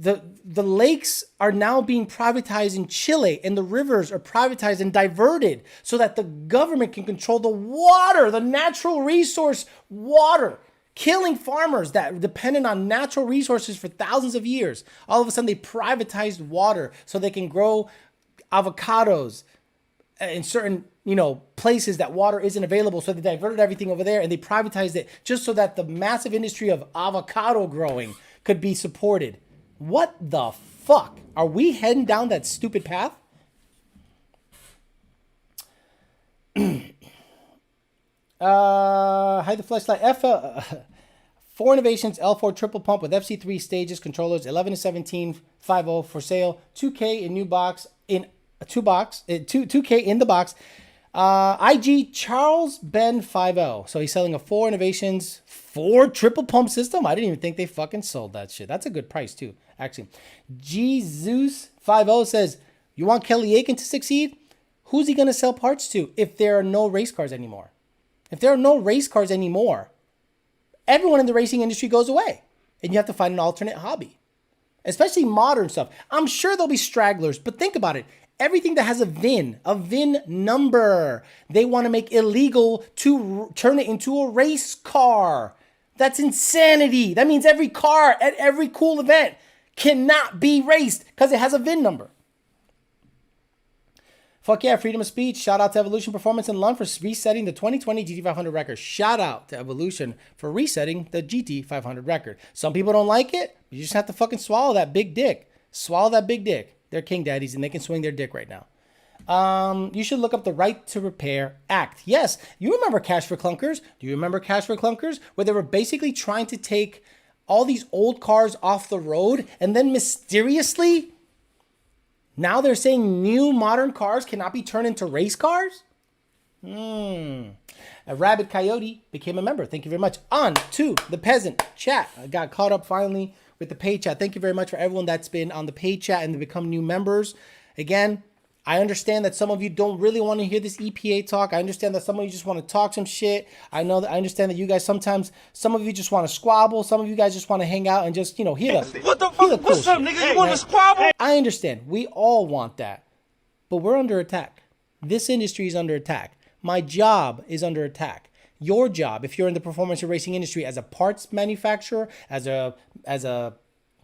the lakes are now being privatized in Chile and the rivers are privatized and diverted so that the government can control the water, the natural resource water, killing farmers that depended on natural resources for thousands of years. All of a sudden they privatized water so they can grow avocados in certain, places that water isn't available. So they diverted everything over there and they privatized it just so that the massive industry of avocado growing could be supported. What the fuck? Are we heading down that stupid path? Hide the flashlight. 4 Innovations L4 triple pump with FC3 stages, controllers, 11 to 17, 5.0 for sale. 2K in new box, in 2K in the box. IG Charles Ben 5.0. So he's selling a 4 Innovations 4 triple pump system. I didn't even think they fucking sold that shit. That's a good price too, actually. Jesus 5.0 says, you want Kelly Aiken to succeed? Who's he going to sell parts to if there are no race cars anymore? If there are no race cars anymore, everyone in the racing industry goes away. And you have to find an alternate hobby. Especially modern stuff. I'm sure there'll be stragglers, but think about it. Everything that has a VIN number, they want to make illegal to turn it into a race car. That's insanity. That means every car at every cool event cannot be raced because it has a VIN number. Fuck yeah, freedom of speech. Shout out to Evolution Performance and Lund for resetting the 2020 GT500 record. Shout out to Evolution for resetting the GT500 record. Some people don't like it. You just have to fucking swallow that big dick. Swallow that big dick. They're king daddies and they can swing their dick right now. You should look up the Right to Repair Act. Yes, you remember Cash for Clunkers? Do you remember Cash for Clunkers? Where they were basically trying to take all these old cars off the road and then mysteriously, now they're saying new modern cars cannot be turned into race cars? A Rabbit Coyote became a member. Thank you very much. On to the peasant chat. I got caught up finally with the paid chat. Thank you very much for everyone that's been on the paid chat and to become new members. Again, I understand that some of you don't really want to hear this EPA talk. I understand that some of you just want to talk some shit. I understand that you guys sometimes, some of you just want to squabble. Some of you guys just want to hang out and just, hear the What the fuck? What's up, nigga? You want to squabble? I understand. We all want that. But we're under attack. This industry is under attack. My job is under attack. Your job, if you're in the performance racing industry as a parts manufacturer, as a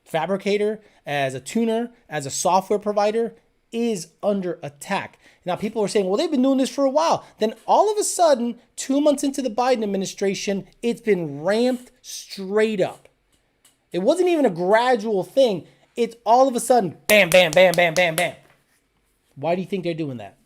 fabricator, as a tuner, as a software provider, is under attack. Now, people are saying, well, they've been doing this for a while. Then all of a sudden, 2 months into the Biden administration, it's been ramped straight up. It wasn't even a gradual thing. It's all of a sudden, bam, bam, bam, bam, bam, bam. Why do you think they're doing that?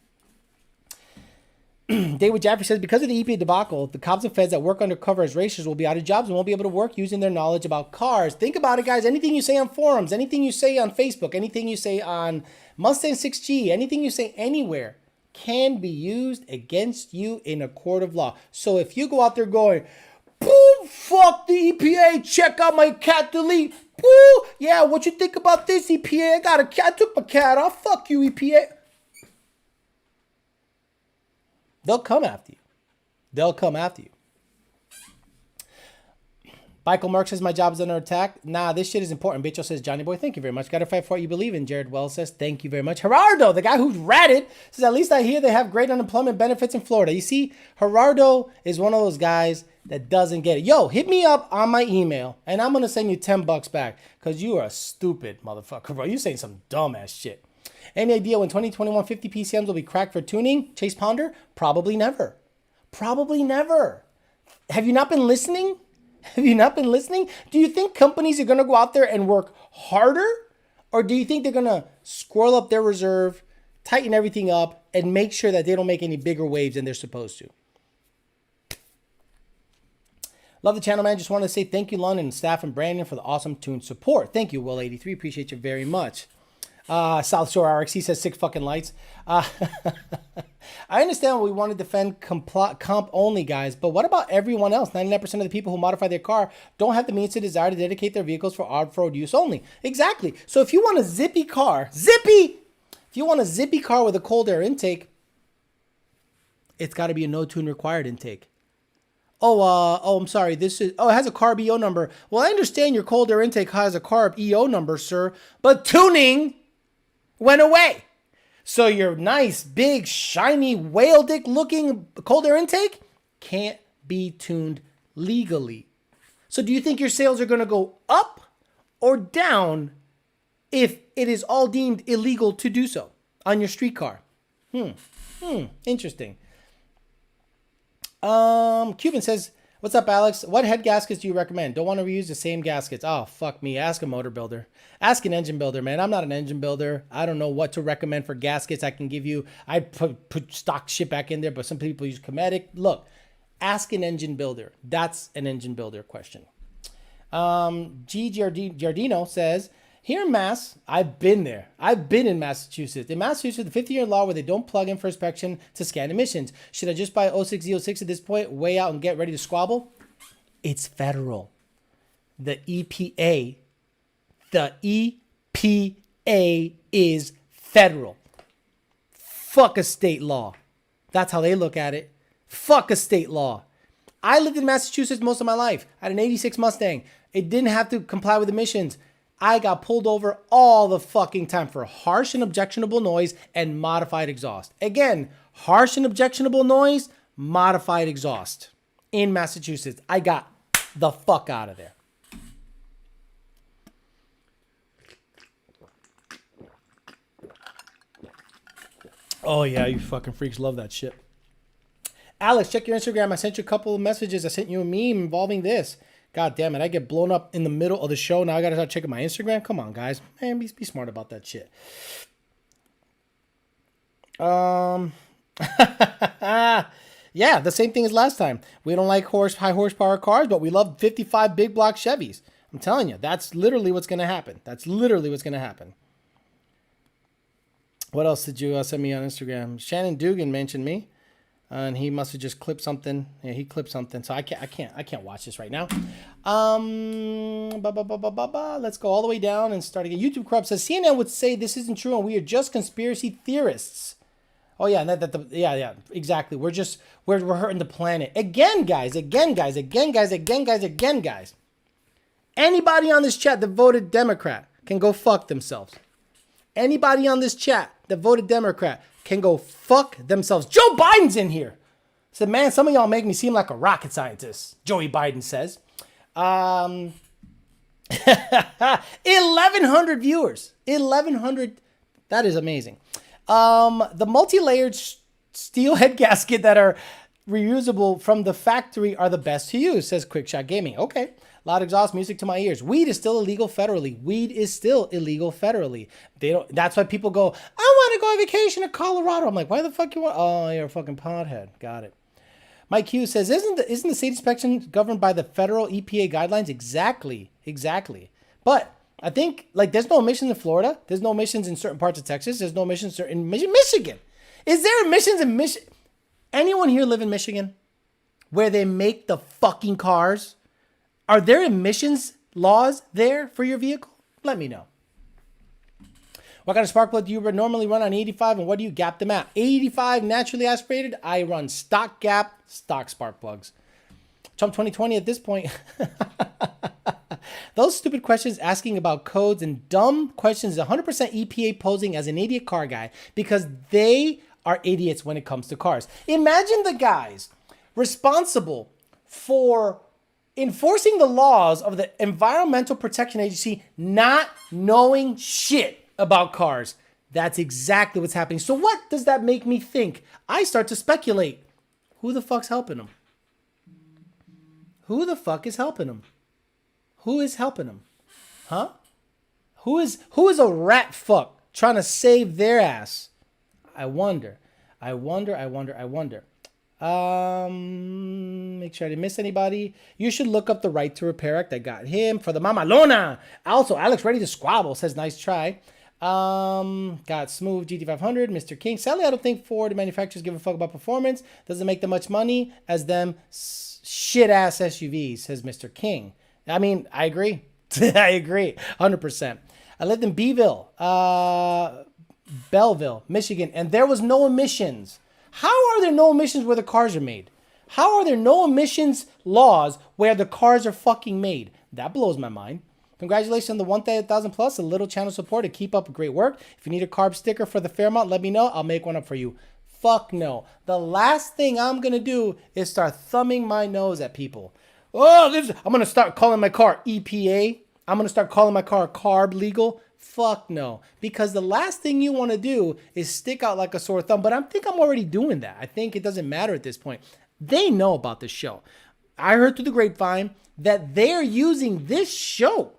David Jaffrey says, because of the EPA debacle, the cops and feds that work undercover as racers will be out of jobs and won't be able to work using their knowledge about cars. Think about it, guys. Anything you say on forums, anything you say on Facebook, anything you say on Mustang 6G, anything you say anywhere can be used against you in a court of law. So if you go out there going, boo, fuck the EPA, check out my cat delete, boo, yeah, what you think about this, EPA? I got a cat, I took my cat off, fuck you, EPA. They'll come after you. They'll come after you. Michael Merck says, my job is under attack. Nah, this shit is important. Bicho says, Johnny Boy, thank you very much. Got to fight for what you believe in. Jared Wells says, thank you very much. Gerardo, the guy who's ratted, says, at least I hear they have great unemployment benefits in Florida. You see, Gerardo is one of those guys that doesn't get it. Yo, hit me up on my email, and I'm going to send you $10 back because you are a stupid motherfucker, bro. You're saying some dumbass shit. Any idea when 2021 50 PCMs will be cracked for tuning? Chase Ponder? Probably never. Probably never. Have you not been listening? Have you not been listening? Do you think companies are going to go out there and work harder? Or do you think they're going to squirrel up their reserve, tighten everything up, and make sure that they don't make any bigger waves than they're supposed to? Love the channel, man. Just want to say thank you, London and staff and Brandon, for the awesome tune support. Thank you, Will83. Appreciate you very much. South Shore RXC says 6 fucking lights. I understand we want to defend comp only, guys, but what about everyone else? 99% of the people who modify their car don't have the means to desire to dedicate their vehicles for off-road use only. Exactly. So if you want a zippy car, if you want a zippy car with a cold air intake, it's got to be a no tune required intake. I'm sorry. It has a CARB EO number. Well, I understand your cold air intake has a CARB EO number, sir, but tuning went away. So your nice, big, shiny, whale dick looking cold air intake can't be tuned legally. So do you think your sales are going to go up or down if it is all deemed illegal to do so on your street car? Interesting. Cuban says, what's up, Alex? What head gaskets do you recommend? Don't want to reuse the same gaskets. Oh, fuck me. Ask a motor builder. Ask an engine builder, man. I'm not an engine builder. I don't know what to recommend for gaskets. I can give you, I put stock shit back in there, but some people use Cometic. Look, ask an engine builder. That's an engine builder question. Giardino says, here in Mass, I've been there. I've been in Massachusetts. In Massachusetts, the 50-year law where they don't plug in for inspection to scan emissions. Should I just buy 06Z06 at this point, weigh out and get ready to squabble? It's federal. The EPA is federal. Fuck a state law. That's how they look at it. Fuck a state law. I lived in Massachusetts most of my life. I had an 86 Mustang. It didn't have to comply with emissions. I got pulled over all the fucking time for harsh and objectionable noise and modified exhaust. Again, harsh and objectionable noise, modified exhaust. In Massachusetts, I got the fuck out of there. Oh yeah, you fucking freaks love that shit. Alex, check your Instagram. I sent you a couple of messages. I sent you a meme involving this. God damn it, I get blown up in the middle of the show. Now I gotta start checking my Instagram. Come on, guys. Man, be smart about that shit. Yeah, the same thing as last time. We don't like high horsepower cars, but we love 55 big block Chevys. I'm telling you, that's literally what's gonna happen. That's literally what's gonna happen. What else did you send me on Instagram? Shannon Dugan mentioned me. And he must have just clipped something. Yeah, he clipped something. So I can't watch this right now. Let's go all the way down and start again. YouTube Corrupt says CNN would say this isn't true and we are just conspiracy theorists. Oh yeah, yeah, exactly. We're hurting the planet again, guys. Anybody on this chat that voted Democrat can go fuck themselves. Anybody on this chat that voted Democrat can go fuck themselves. Joe Biden's in here. Said, man, some of y'all make me seem like a rocket scientist. Joey Biden says. 1,100 viewers. 1,100. That is amazing. The multi-layered steel head gasket that are reusable from the factory are the best to use, says Quickshot Gaming. Okay. Loud exhaust music to my ears. Weed is still illegal federally. That's why people go, I want to go on vacation to Colorado. I'm like, why the fuck you want? Oh, you're a fucking pothead. Got it. Mike Hughes says, isn't the state inspection governed by the federal EPA guidelines? Exactly. But I think there's no emissions in Florida. There's no emissions in certain parts of Texas. There's no emissions in Michigan. Is there emissions in Michigan? Anyone here live in Michigan where they make the fucking cars? Are there emissions laws there for your vehicle? Let me know. What kind of spark plug do you normally run on 85 and what do you gap them at? 85 naturally aspirated. I run stock gap, stock spark plugs. Trump 2020 at this point. Those stupid questions asking about codes and dumb questions 100% EPA posing as an idiot car guy because they are idiots when it comes to cars. Imagine the guys responsible for enforcing the laws of the Environmental Protection Agency not knowing shit about cars. That's exactly what's happening. So what does that make me think? I start to speculate. Who the fuck's helping them? Who the fuck is helping them? Who is helping them? Huh? Who is a rat fuck trying to save their ass? I wonder. Make sure I didn't miss anybody. You should look up the Right to Repair Act. I got him for the Mamalona. Also, Alex ready to squabble says nice try. Got Smooth GT500, Mr. King. Sadly, I don't think Ford manufacturers give a fuck about performance. Doesn't make them much money as them shit ass SUVs, says Mr. King. I mean, I agree. I agree, 100%. I lived in Belleville, Michigan, and there was no emissions. How are there no emissions where the cars are made? How are there no emissions laws where the cars are fucking made? That blows my mind. Congratulations on the 1,000 plus, a little channel support to keep up great work. If you need a carb sticker for the Fairmont, let me know. I'll make one up for you. Fuck no. The last thing I'm going to do is start thumbing my nose at people. I'm going to start calling my car EPA. I'm going to start calling my car carb legal. Fuck no. Because the last thing you want to do is stick out like a sore thumb. But I think I'm already doing that. I think it doesn't matter at this point. They know about this show. I heard through the grapevine that they're using this show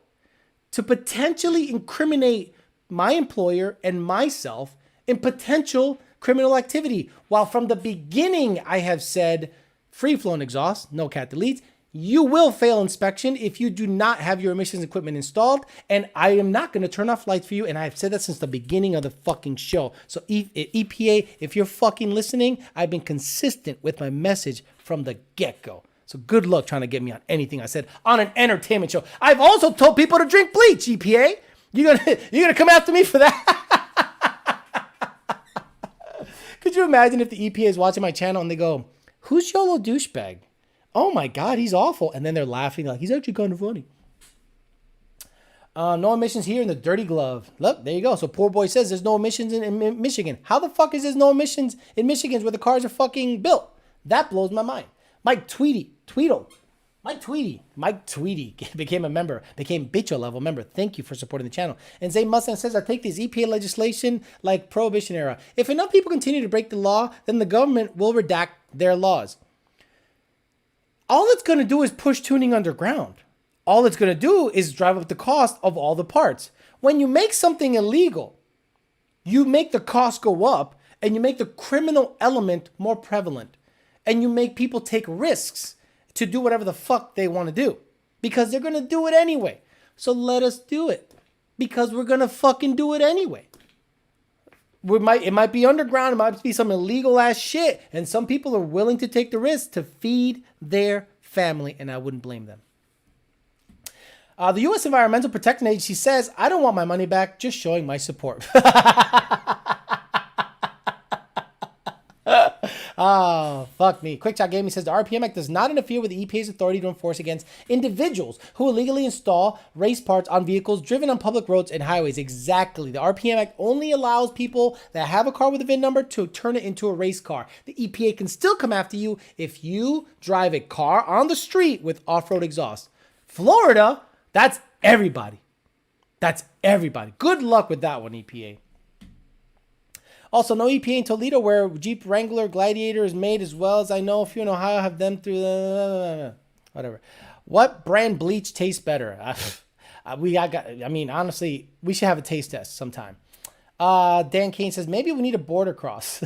to potentially incriminate my employer and myself in potential criminal activity. While from the beginning I have said free-flowing exhaust, no cat deletes, You will fail inspection if you do not have your emissions equipment installed, and I am not going to turn off lights for you, and I've said that since the beginning of the fucking show. So EPA, if you're fucking listening, I've been consistent with my message from the get-go. So good luck trying to get me on anything I said on an entertainment show. I've also told people to drink bleach, EPA. You're gonna come after me for that? Could you imagine if the EPA is watching my channel and they go, "Who's YOLO douchebag? Oh my God, he's awful." And then they're laughing like, he's actually kind of funny. No emissions here in the dirty glove. Look, there you go. So poor boy says there's no emissions in Michigan. How the fuck is there no emissions in Michigan where the cars are fucking built? That blows my mind. Mike Tweedy became a member, became Bicho level member. Thank you for supporting the channel. And Zay Mustang says, I take this EPA legislation like Prohibition era. If enough people continue to break the law, then the government will redact their laws. All it's going to do is push tuning underground. All it's going to do is drive up the cost of all the parts. When you make something illegal, you make the cost go up and you make the criminal element more prevalent. And you make people take risks to do whatever the fuck they want to do because they're going to do it anyway. So let us do it because we're going to fucking do it anyway. It might be underground. It might be some illegal ass shit. And some people are willing to take the risk to feed their family. And I wouldn't blame them. The U.S. Environmental Protection Agency says, I don't want my money back, just showing my support. Oh, fuck me. Quick Chat Gaming says the RPM Act does not interfere with the EPA's authority to enforce against individuals who illegally install race parts on vehicles driven on public roads and highways. Exactly. The RPM Act only allows people that have a car with a VIN number to turn it into a race car. The EPA can still come after you if you drive a car on the street with off-road exhaust. Florida, that's everybody. That's everybody. Good luck with that one, EPA. Also, no EPA in Toledo where Jeep Wrangler Gladiator is made, as well as I know a few in Ohio have them through the... whatever. What brand bleach tastes better? Honestly, we should have a taste test sometime. Dan Kane says, maybe we need a border cross.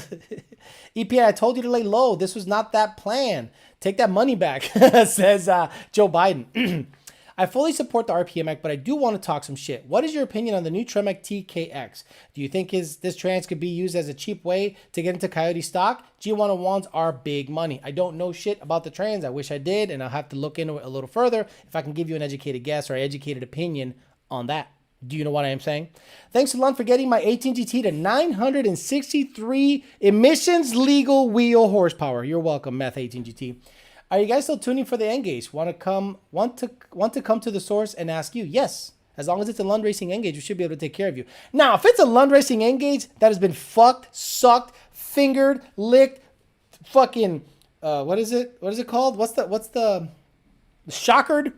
EPA, I told you to lay low. This was not that plan. Take that money back, says Joe Biden. I fully support the RPM Act, but I do want to talk some shit. What is your opinion on the new Tremec TKX? Do you think this trans could be used as a cheap way to get into Coyote stock? G101s are big money. I don't know shit about the trans. I wish I did, and I'll have to look into it a little further if I can give you an educated guess or educated opinion on that. Do you know what I am saying? Thanks a lot for getting my 18 GT to 963 emissions legal wheel horsepower. You're welcome, Meth 18 GT. Are you guys still tuning for the Engage? Want to come to the source and ask you? Yes. As long as it's a Lund Racing Engage, we should be able to take care of you. Now, if it's a Lund Racing Engage that has been fucked, sucked, fingered, licked, fucking, what is it? What is it called? What's the shockered?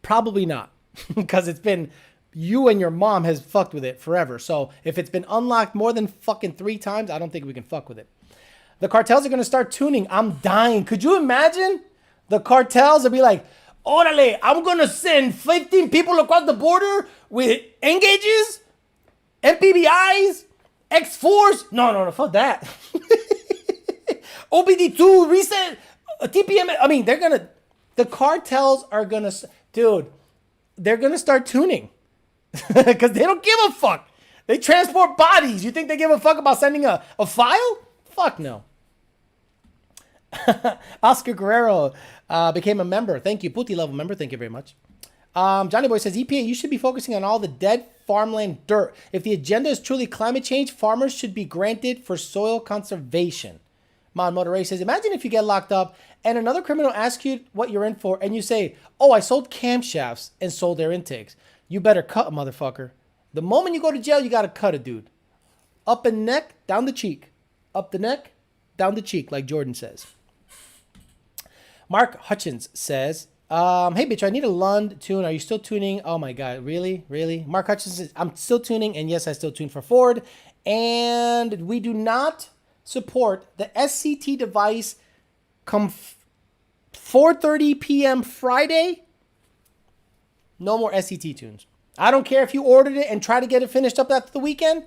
Probably not. Because it's been, you and your mom has fucked with it forever. So if it's been unlocked more than fucking 3 times, I don't think we can fuck with it. The cartels are going to start tuning. I'm dying. Could you imagine? The cartels will be like, Orale, I'm going to send 15 people across the border with engages, MPBIs, X4s. No, fuck that. OBD2, reset, TPM. I mean, the cartels are going to, dude, they're going to start tuning. Because they don't give a fuck. They transport bodies. You think they give a fuck about sending a file? Fuck no. Oscar Guerrero became a member. Thank you. Puti level member. Thank you very much. Johnny Boy says, EPA, you should be focusing on all the dead farmland dirt. If the agenda is truly climate change, farmers should be granted for soil conservation. Mon Motoray says, imagine if you get locked up and another criminal asks you what you're in for and you say, oh, I sold camshafts and sold their intakes. You better cut a motherfucker. The moment you go to jail, you got to cut a dude. Up the neck, down the cheek. Up the neck, down the cheek, like Jordan says. Mark Hutchins says, hey, bitch, I need a Lund tune. Are you still tuning? Oh, my God. Really? Really? Mark Hutchins says, I'm still tuning. And yes, I still tune for Ford. And we do not support the SCT device come 4:30 p.m. Friday. No more SCT tunes. I don't care if you ordered it and try to get it finished up after the weekend.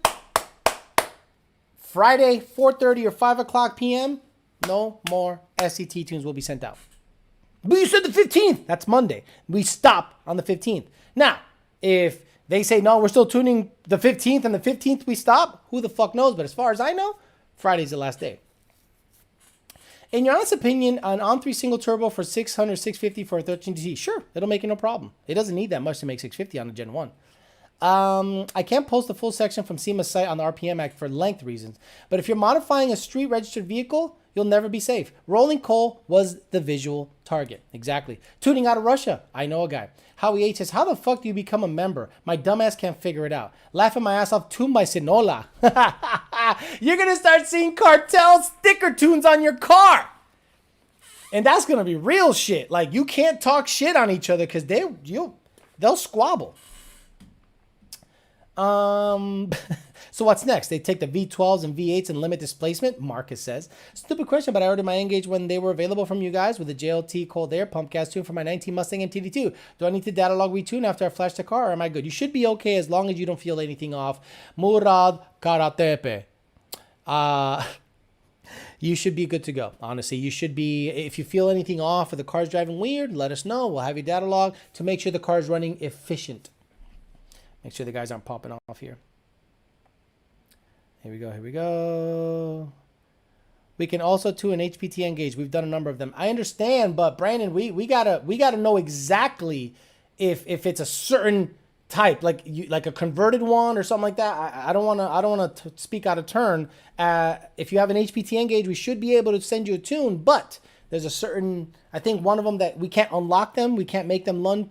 Friday, 4:30 or 5 o'clock p.m., no more SCT tunes will be sent out. But you said the 15th. That's Monday. We stop on the 15th. Now, if they say, no, we're still tuning the 15th and the 15th we stop, who the fuck knows? But as far as I know, Friday's the last day. In your honest opinion, an on-3 single turbo for 600, 650 for a 13GT, sure, it'll make it no problem. It doesn't need that much to make 650 on a Gen 1. I can't post the full section from SEMA's site on the RPM Act for length reasons, but if you're modifying a street-registered vehicle, you'll never be safe. Rolling coal was the visual target. Exactly. Tuning out of Russia. I know a guy. Howie H says, how the fuck do you become a member? My dumbass can't figure it out. Laughing my ass off, tune by Sinola. You're going to start seeing cartel sticker tunes on your car. And that's going to be real shit. Like, you can't talk shit on each other because they'll squabble. So what's next? They take the V12s and V8s and limit displacement, Marcus says. Stupid question, but I ordered my N-Gauge when they were available from you guys with the JLT cold air pump gas tune for my 19 Mustang MTD2. Do I need to data log retune after I flash the car, or am I good? You should be okay as long as you don't feel anything off. Murad Karatepe. You should be good to go. Honestly, you should be. If you feel anything off or the car's driving weird, let us know. We'll have your data log to make sure the car's running efficient. Make sure the guys aren't popping off here. Here we go. Here we go. We can also tune an HPT N-Gauge. We've done a number of them. I understand, but Brandon, we gotta know exactly if it's a certain type, like a converted one or something like that. I don't wanna speak out of turn. If you have an HPT N-Gauge, we should be able to send you a tune, but there's a certain, I think one of them that we can't unlock them. We can't make them Lund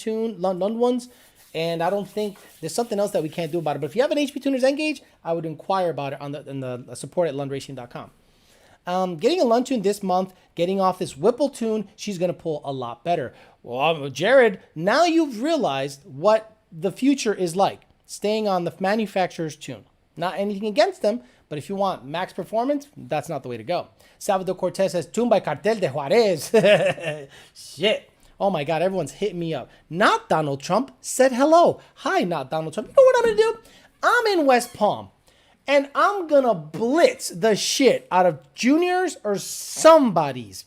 ones. And I don't think there's something else that we can't do about it. But if you have an HP Tuner's N-Gauge, I would inquire about it on the support at lundracing.com. Getting a Lund tune this month, getting off this Whipple tune, she's going to pull a lot better. Well, Jared, now you've realized what the future is like. Staying on the manufacturer's tune. Not anything against them, but if you want max performance, that's not the way to go. Salvador Cortez says, tune by Cartel de Juarez. Shit. Oh my God, everyone's hitting me up. Not Donald Trump said hello. Hi, not Donald Trump. You know what I'm going to do? I'm in West Palm, and I'm going to blitz the shit out of Junior's or somebody's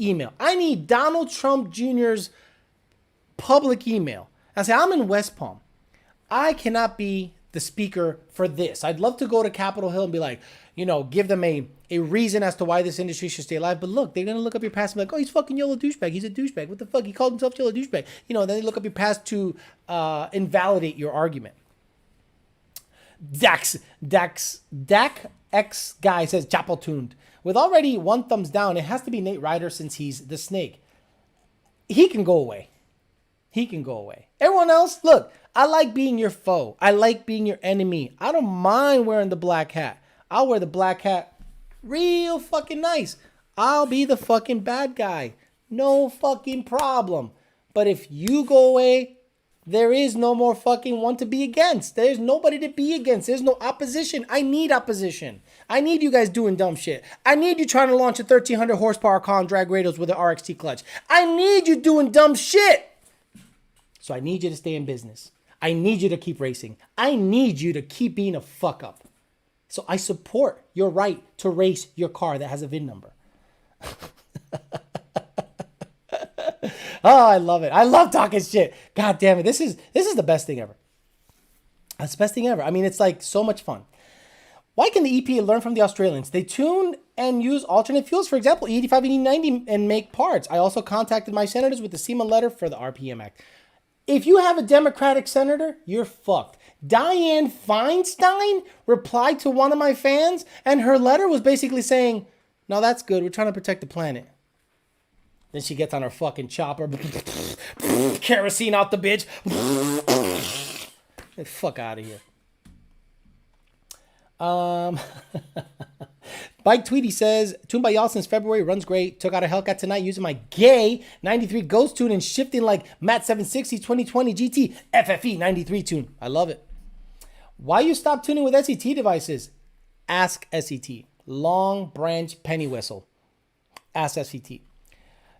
email. I need Donald Trump Jr.'s public email. I say, I'm in West Palm. I cannot be the speaker for this. I'd love to go to Capitol Hill and be like, give them a reason as to why this industry should stay alive. But look, they're going to look up your past and be like, oh, he's fucking yellow douchebag. He's a douchebag. What the fuck? He called himself yellow douchebag. Then they look up your past to invalidate your argument. Dax X guy says, Chapel tuned. With already one thumbs down, it has to be Nate Ryder since he's the snake. He can go away. Everyone else, look, I like being your foe. I like being your enemy. I don't mind wearing the black hat. I'll wear the black hat real fucking nice. I'll be the fucking bad guy. No fucking problem. But if you go away, there is no more fucking one to be against. There's nobody to be against. There's no opposition. I need opposition. I need you guys doing dumb shit. I need you trying to launch a 1300 horsepower car on drag radials with an RXT clutch. I need you doing dumb shit. So I need you to stay in business. I need you to keep racing. I need you to keep being a fuck up. So I support your right to race your car that has a VIN number. Oh, I love it. I love talking shit. God damn it. This is the best thing ever. That's the best thing ever. I mean, it's like so much fun. Why can the EPA learn from the Australians? They tune and use alternate fuels, for example, E85, E90, and make parts. I also contacted my senators with the SEMA letter for the RPM Act. If you have a Democratic senator, you're fucked. Dianne Feinstein replied to one of my fans, and her letter was basically saying, no, that's good. We're trying to protect the planet. Then she gets on her fucking chopper. Kerosene out the bitch. Get the fuck out of here. Bike Tweety says, tuned by y'all since February, runs great. Took out a Hellcat tonight using my gay 93 Ghost tune and shifting like Matt 760 2020 GT FFE 93 tune. I love it. Why you stop tuning with SET devices? Ask SET. Long branch penny whistle. Ask SET.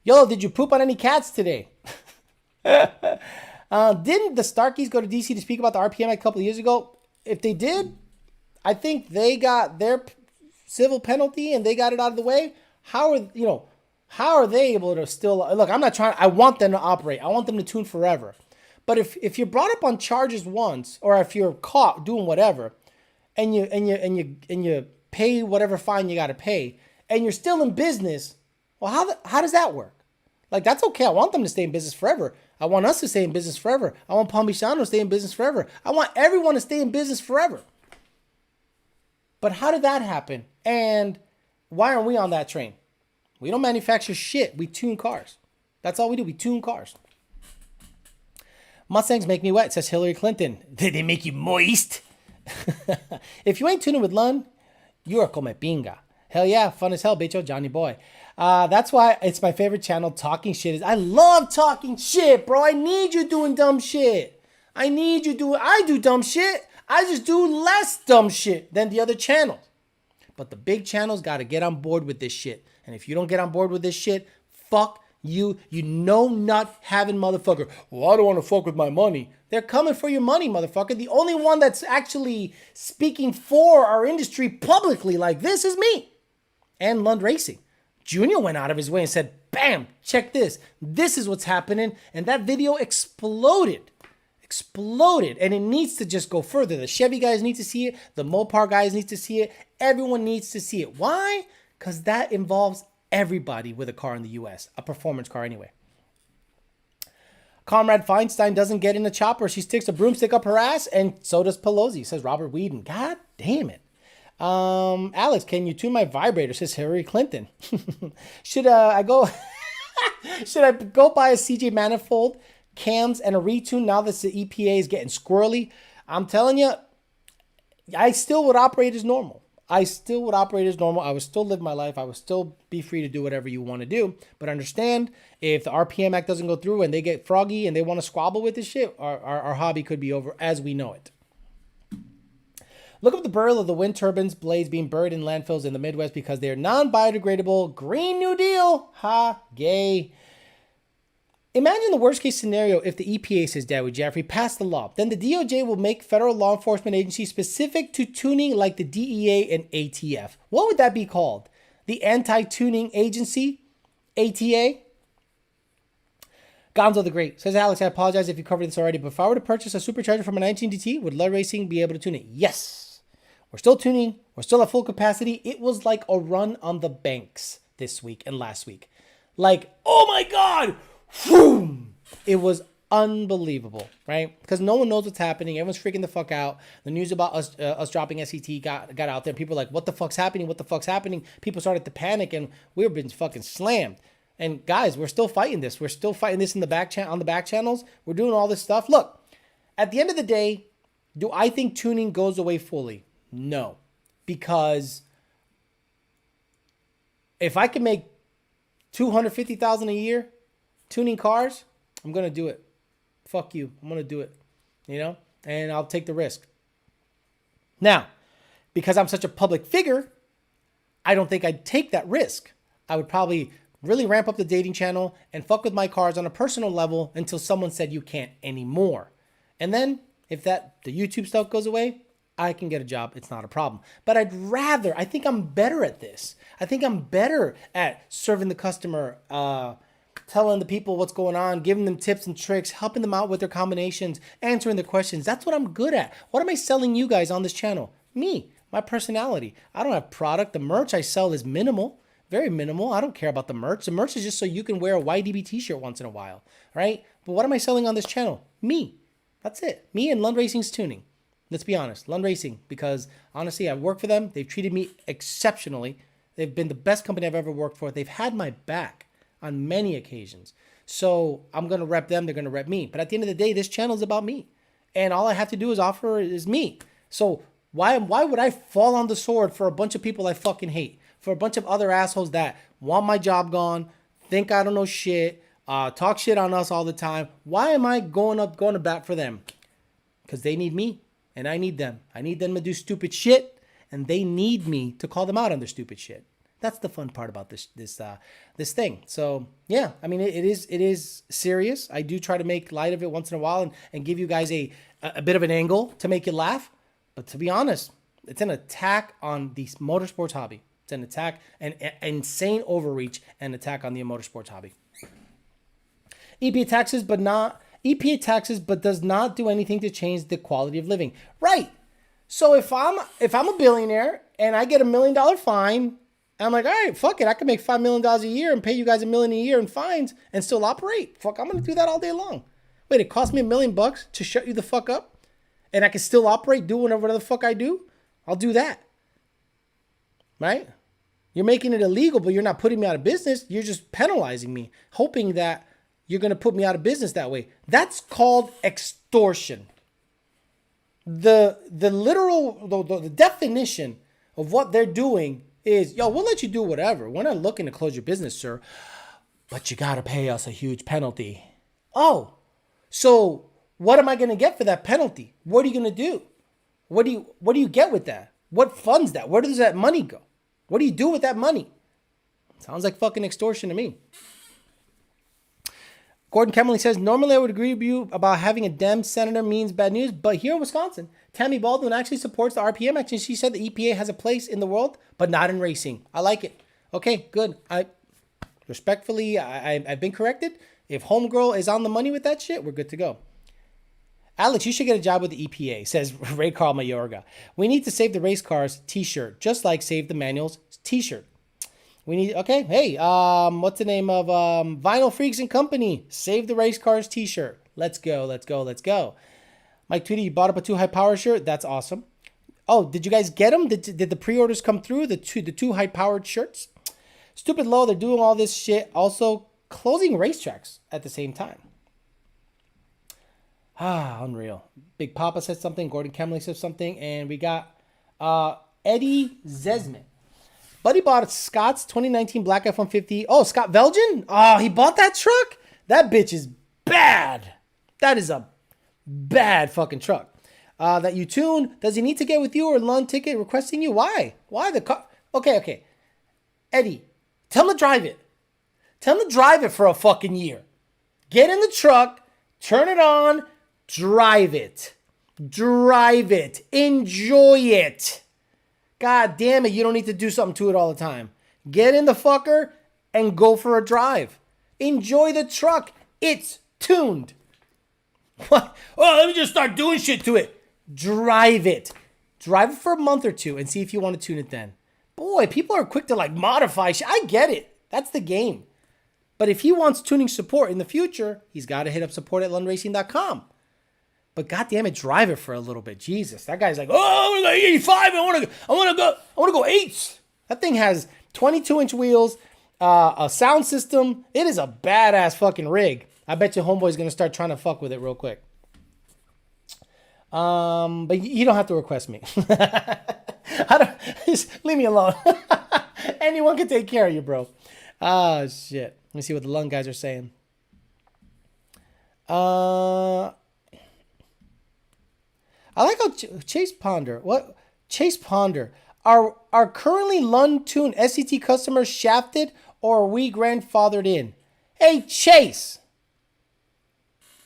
Yo, did you poop on any cats today? Didn't the Starkeys go to DC to speak about the RPM a couple of years ago? If they did, I think they got their civil penalty and they got it out of the way. How How are they able to still look? I'm not trying. I want them to operate. I want them to tune forever. But if you're brought up on charges once, or if you're caught doing whatever, and you pay whatever fine you got to pay, and you're still in business, well, how does that work? Like, that's okay. I want them to stay in business forever. I want us to stay in business forever. I want Palm Beach Sound to stay in business forever. I want everyone to stay in business forever. But how did that happen? And why aren't we on that train? We don't manufacture shit. We tune cars. That's all we do. We tune cars. Mustangs make me wet, says Hillary Clinton. Did they make you moist? If you ain't tuning with Lund, you're come pinga. Hell yeah, fun as hell, bicho, Johnny boy. That's why it's my favorite channel, Talking Shit. I love talking shit, bro. I need you doing dumb shit. I do dumb shit. I just do less dumb shit than the other channels. But the big channels got to get on board with this shit. And if you don't get on board with this shit, fuck you. You know not having motherfucker. Well, I don't want to fuck with my money. They're coming for your money, motherfucker. The only one that's actually speaking for our industry publicly like this is me. And Lund Racing. Junior went out of his way and said, bam, check this. This is what's happening. And that video exploded. And it needs to just go further. The Chevy guys need to see it. The Mopar guys need to see it. Everyone needs to see it. Why? Because that involves everybody with a car in the U.S. A performance car anyway. Comrade Feinstein doesn't get in a chopper. She sticks a broomstick up her ass, and so does Pelosi, says Robert Whedon. God damn it. Alex, can you tune my vibrator, says Hillary Clinton. Should I go buy a CJ manifold, cams, and a retune now that the EPA is getting squirrely? I'm telling you, I still would operate as normal. I would still live my life. I would still be free to do whatever you want to do. But understand, if the RPM Act doesn't go through and they get froggy and they want to squabble with this shit, our hobby could be over as we know it. Look up the burial of the wind turbines blades being buried in landfills in the Midwest because they are non-biodegradable. Green New Deal. Ha, gay. Imagine the worst case scenario if the EPA, says Daddy Jeffrey, passed the law. Then the DOJ will make federal law enforcement agencies specific to tuning like the DEA and ATF. What would that be called? The Anti-Tuning Agency? ATA? Gonzo the Great says, Alex, I apologize if you covered this already, but if I were to purchase a supercharger from a 19DT, would Lud Racing be able to tune it? Yes. We're still tuning. We're still at full capacity. It was like a run on the banks this week and last week. Like, oh my God! Boom! It was unbelievable, right? Because no one knows what's happening. Everyone's freaking the fuck out. The news about us dropping SET got out there. People were like, what the fuck's happening? What the fuck's happening? People started to panic, and we were being fucking slammed. And guys, we're still fighting this. We're still fighting this in the back on the back channels. We're doing all this stuff. Look, at the end of the day, do I think tuning goes away fully? No, because if I can make $250,000 a year tuning cars, I'm going to do it. Fuck you. I'm going to do it, and I'll take the risk. Now, because I'm such a public figure, I don't think I'd take that risk. I would probably really ramp up the dating channel and fuck with my cars on a personal level until someone said you can't anymore. And then if the YouTube stuff goes away, I can get a job. It's not a problem. But I think I'm better at this. I think I'm better at serving the customer, telling the people what's going on, giving them tips and tricks, helping them out with their combinations, answering their questions. That's what I'm good at. What am I selling you guys on this channel? Me, my personality. I don't have product. The merch I sell is minimal, very minimal. I don't care about the merch. The merch is just so you can wear a YDB t-shirt once in a while, right? But what am I selling on this channel? Me. That's it. Me and Lund Racing's tuning. Let's be honest. Lund Racing, because honestly, I work for them. They've treated me exceptionally. They've been the best company I've ever worked for. They've had my back on many occasions. So I'm going to rep them. They're going to rep me. But at the end of the day, this channel is about me. And all I have to do is offer is me. So why would I fall on the sword for a bunch of people I fucking hate? For a bunch of other assholes that want my job gone, think I don't know shit, talk shit on us all the time. Why am I going to bat for them? Because they need me and I need them. I need them to do stupid shit and they need me to call them out on their stupid shit. That's the fun part about this thing. So yeah, I mean, it is serious. I do try to make light of it once in a while and give you guys a bit of an angle to make you laugh. But to be honest, it's an attack on the motorsports hobby. It's It's an attack, an insane overreach and attack on the motorsports hobby. EPA taxes, but does not do anything to change the quality of living. Right. So if I'm a billionaire and I get $1 million fine, I'm like, all right, fuck it. I can make $5 million a year and pay you guys $1 million a year in fines and still operate. Fuck, I'm going to do that all day long. Wait, it cost me $1 million to shut you the fuck up and I can still operate, do whatever the fuck I do? I'll do that. Right? You're making it illegal, but you're not putting me out of business. You're just penalizing me, hoping that you're going to put me out of business that way. That's called extortion. The definition of what they're doing is, yo, we'll let you do whatever. We're not looking to close your business, sir, but you got to pay us a huge penalty. Oh, so what am I going to get for that penalty? What are you going to do? What do you get with that? What funds that? Where does that money go? What do you do with that money? Sounds like fucking extortion to me. Gordon Kemley says, normally I would agree with you about having a Dem senator means bad news, but here in Wisconsin, Tammy Baldwin actually supports the RPM action. She said the EPA has a place in the world, but not in racing. I like it. Okay, good. Respectfully, I've been corrected. If Homegirl is on the money with that shit, we're good to go. Alex, you should get a job with the EPA, says Ray Carl Mayorga. We need to save the race cars t-shirt, just like Save the Manuals t-shirt. We need, okay, hey, what's the name of Vinyl Freaks and Company? Save the Race Cars t-shirt. Let's go. Mike Tweedy, you bought up a Too High Power shirt? That's awesome. Oh, did you guys get them? Did the pre-orders come through, the Too High Powered shirts? Stupid Low, they're doing all this shit, also closing racetracks at the same time. Unreal. Big Papa said something, Gordon Kemley said something, and we got Eddie Zesman. Buddy bought Scott's 2019 Black F-150. Oh, Scott Velgen? Oh, he bought that truck? That bitch is bad. That is a bad fucking truck. That you tune. Does he need to get with you or Lund ticket requesting you? Why? Why the car? Okay. Eddie, tell him to drive it. Tell him to drive it for a fucking year. Get in the truck, turn it on, drive it. Drive it. Enjoy it. God damn it, you don't need to do something to it all the time. Get in the fucker and go for a drive. Enjoy the truck. It's tuned. What? Oh, let me just start doing shit to it. Drive it. Drive it for a month or two and see if you want to tune it then. Boy, people are quick to like modify shit. I get it. That's the game. But if he wants tuning support in the future, he's got to hit up support@lundracing.com. But goddamn it, drive it for a little bit. Jesus, that guy's like, oh, I want to go 85. I want to go 8s. That thing has 22-inch wheels, a sound system. It is a badass fucking rig. I bet your homeboy's gonna start trying to fuck with it real quick. But you don't have to request me. Just leave me alone. Anyone can take care of you, bro. Oh shit. Let me see what the Lung guys are saying. I like how Chase Ponder. Are currently Lund Tune SCT customers shafted or are we grandfathered in? Hey Chase,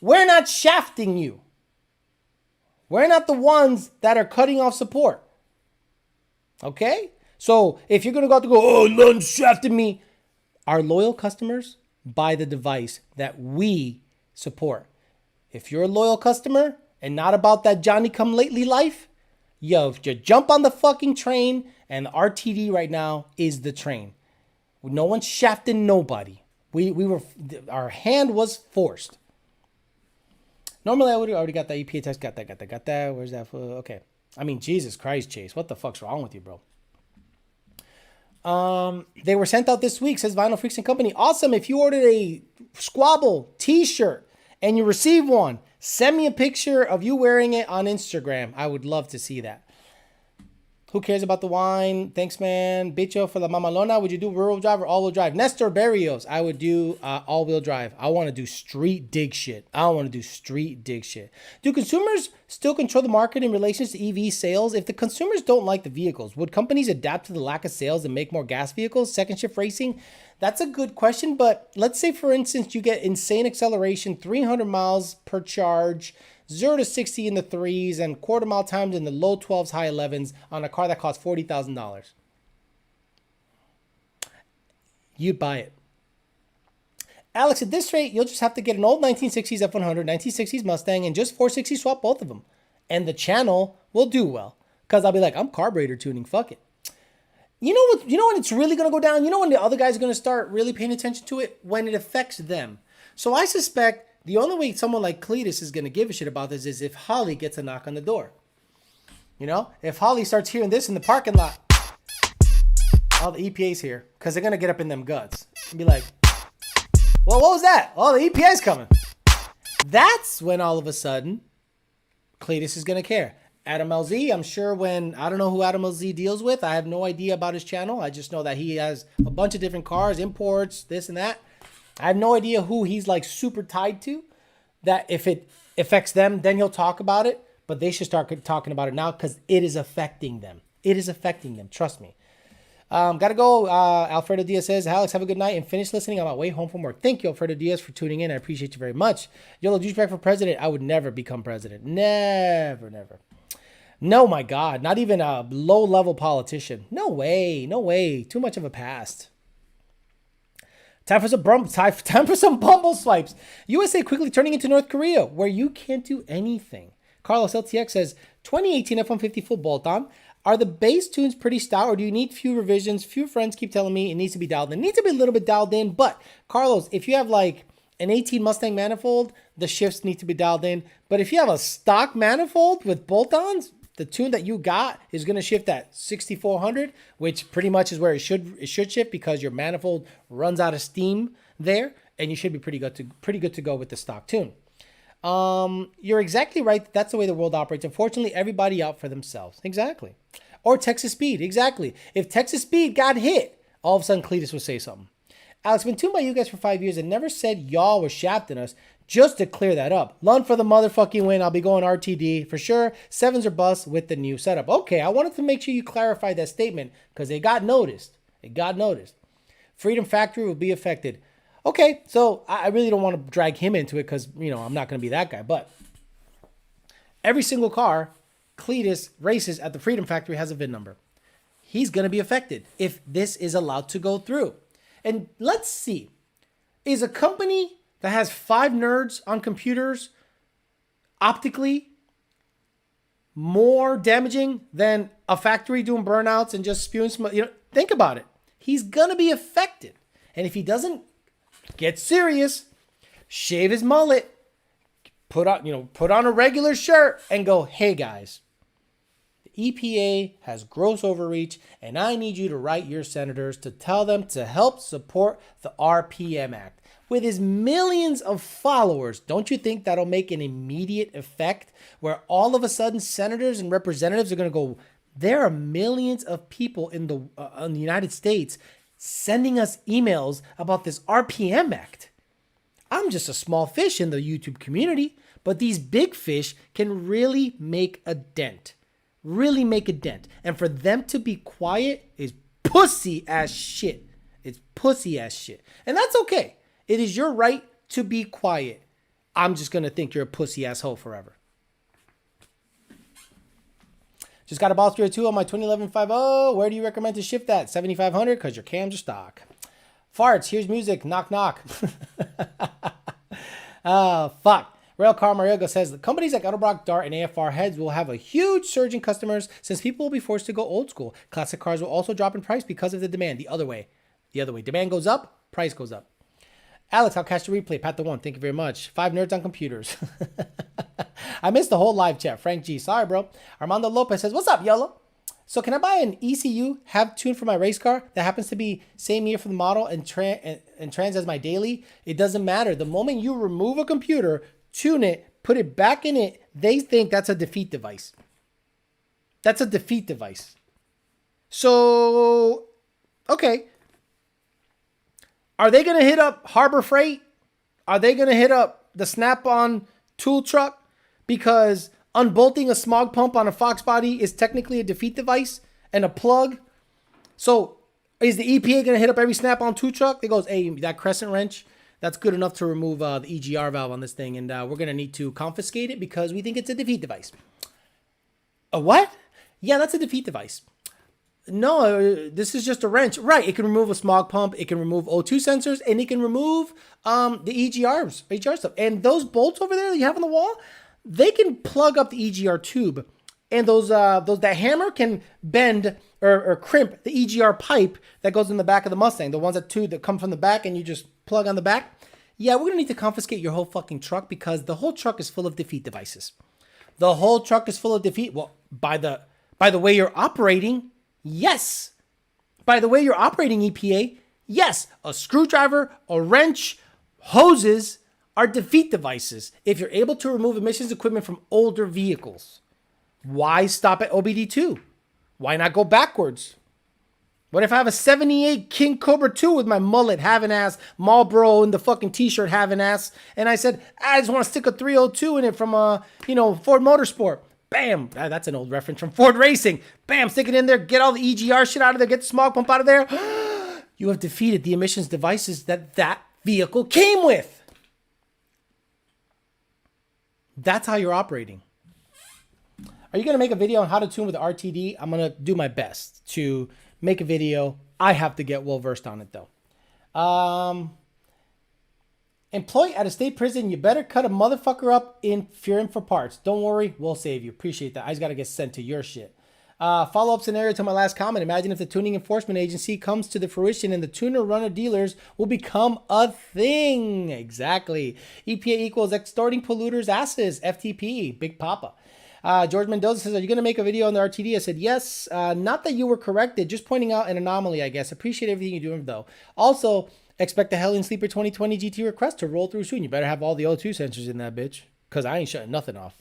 we're not shafting you. We're not the ones that are cutting off support. Okay? So if you're gonna go, oh, Lund shafted me, our loyal customers buy the device that we support. If you're a loyal customer and not about that Johnny-come-lately life, yo, if you jump on the fucking train, and the RTD right now is the train. No one's shafting nobody. Our hand was forced. Normally, I would have already got that EPA test. Got that. Where's that? Okay. I mean, Jesus Christ, Chase. What the fuck's wrong with you, bro? They were sent out this week, says Vinyl Freaks and Company. Awesome. If you ordered a Squabble t-shirt and you receive one, send me a picture of you wearing it on Instagram. I would love to see that. Who cares about the wine? Thanks, man. Bicho for la mamalona. Would you do rural drive or all-wheel drive? Nestor Barrios. I would do all-wheel drive. I want to do street dig shit. Do consumers still control the market in relation to EV sales? If the consumers don't like the vehicles, would companies adapt to the lack of sales and make more gas vehicles? Second shift racing? That's a good question, but let's say, for instance, you get insane acceleration, 300 miles per charge, 0 to 60 in the 3s, and quarter mile times in the low 12s, high 11s on a car that costs $40,000. you'd buy it. Alex, at this rate, you'll just have to get an old 1960s F100, 1960s Mustang, and just 460 swap both of them. And the channel will do well. Because I'll be like, I'm carburetor tuning, fuck it. You know what? You know when it's really going to go down? You know when the other guys are going to start really paying attention to it? When it affects them. So I suspect the only way someone like Cletus is going to give a shit about this is if Holly gets a knock on the door. You know? If Holly starts hearing this in the parking lot, all the EPA's here. Because they're going to get up in them guts. And be like, well, what was that? Oh, the EPA's coming. That's when all of a sudden, Cletus is going to care. Adam LZ, I'm sure I don't know who Adam LZ deals with. I have no idea about his channel. I just know that he has a bunch of different cars, imports, this and that. I have no idea who he's like super tied to. That if it affects them, then he'll talk about it. But they should start talking about it now because it is affecting them. It is affecting them. Trust me. Gotta go. Alfredo Diaz says, Alex, have a good night and finish listening on my way home from work. Thank you, Alfredo Diaz, for tuning in. I appreciate you very much. YOLO douchebag for president. I would never become president. Never, never. No, my God. Not even a low-level politician. No way. No way. Too much of a past. Time for some bumble swipes. USA quickly turning into North Korea, where you can't do anything. Carlos LTX says, 2018 F-150 full bolt-on. Are the bass tunes pretty stout, or do you need few revisions? Few friends keep telling me it needs to be dialed in. It needs to be a little bit dialed in, but Carlos, if you have like an 18 Mustang manifold, the shifts need to be dialed in. But if you have a stock manifold with bolt-ons, the tune that you got is going to shift at 6400, which pretty much is where it should shift because your manifold runs out of steam there, and you should be pretty good to go with the stock tune. You're exactly right. That's the way the world operates. Unfortunately, everybody out for themselves. Exactly. Or Texas Speed. Exactly. If Texas Speed got hit, all of a sudden Cletus would say something. Alex, been tuned by you guys for 5 years and never said y'all were shafting us. Just to clear that up. Lund for the motherfucking win. I'll be going RTD for sure. Sevens or bust with the new setup. Okay, I wanted to make sure you clarified that statement because it got noticed. It got noticed. Freedom Factory will be affected. Okay, so I really don't want to drag him into it because, you know, I'm not going to be that guy. But every single car Cletus races at the Freedom Factory has a VIN number. He's going to be affected if this is allowed to go through. And let's see. Is a company that has 5 nerds on computers optically more damaging than a factory doing burnouts and just spewing smoke? You know, think about it. He's going to be affected. And if he doesn't get serious, shave his mullet, put on a regular shirt and go, hey guys, the EPA has gross overreach and I need you to write your senators to tell them to help support the RPM Act. With his millions of followers, don't you think that'll make an immediate effect where all of a sudden senators and representatives are going to go, there are millions of people in the United States sending us emails about this RPM Act. I'm just a small fish in the YouTube community, but these big fish can really make a dent. Really make a dent. And for them to be quiet is pussy ass shit. It's pussy ass shit. And that's okay. It is your right to be quiet. I'm just going to think you're a pussy asshole forever. Just got a Boss 302 on my 2011 5.0. Where do you recommend to shift that? 7500 because your cams are stock. Farts, here's music. Knock, knock. Fuck. Railcar Mariego says the companies like Autobrock, Dart, and AFR heads will have a huge surge in customers since people will be forced to go old school. Classic cars will also drop in price because of the demand. The other way. Demand goes up, price goes up. Alex, I'll catch the replay. Pat the one. Thank you very much. 5 nerds on computers. I missed the whole live chat. Frank G. Sorry, bro. Armando Lopez says, what's up, YOLO? So can I buy an ECU, have tuned for my race car that happens to be same year for the model and trans as my daily? It doesn't matter. The moment you remove a computer, tune it, put it back in it, they think that's a defeat device. That's a defeat device. So, okay. Are they going to hit up Harbor Freight? Are they going to hit up the Snap-on tool truck? Because unbolting a smog pump on a Fox body is technically a defeat device and a plug. So is the EPA going to hit up every Snap-on tool truck? It goes, hey, that crescent wrench, that's good enough to remove the EGR valve on this thing. And we're going to need to confiscate it because we think it's a defeat device. A what? Yeah, that's a defeat device. No, this is just a wrench. Right, it can remove a smog pump, it can remove O2 sensors, and it can remove the EGR stuff. And those bolts over there that you have on the wall, they can plug up the EGR tube. And that hammer can bend or crimp the EGR pipe that goes in the back of the Mustang. The ones that come from the back and you just plug on the back. Yeah, we're gonna need to confiscate your whole fucking truck because the whole truck is full of defeat devices. The whole truck is full of defeat. Well, by the way you're operating, yes. By the way you're operating, EPA, yes. A screwdriver, a wrench, hoses are defeat devices if you're able to remove emissions equipment from older vehicles. Why stop at OBD2? Why not go backwards? What if I have a 78 King Cobra 2 with my mullet having ass, Marlboro in the fucking t-shirt having ass, and I said, I just want to stick a 302 in it from Ford Motorsport. Bam! That's an old reference from Ford Racing. Bam! Stick it in there, get all the EGR shit out of there, get the smog pump out of there. You have defeated the emissions devices that vehicle came with. That's how you're operating. Are you going to make a video on how to tune with the RTD? I'm going to do my best to make a video. I have to get well versed on it though. Employee at a state prison, you better cut a motherfucker up if you're in for parts. Don't worry, we'll save you. Appreciate that. I just got to get sent to your shit. Follow-up scenario to my last comment. Imagine if the tuning enforcement agency comes to the fruition and the tuner runner dealers will become a thing. Exactly. EPA equals extorting polluters' asses. FTP. Big Papa. George Mendoza says, are you going to make a video on the RTD? I said, yes. Not that you were corrected, just pointing out an anomaly, I guess. Appreciate everything you're doing, though. Also, expect the Hellion Sleeper 2020 GT request to roll through soon. You better have all the O2 sensors in that bitch, because I ain't shutting nothing off.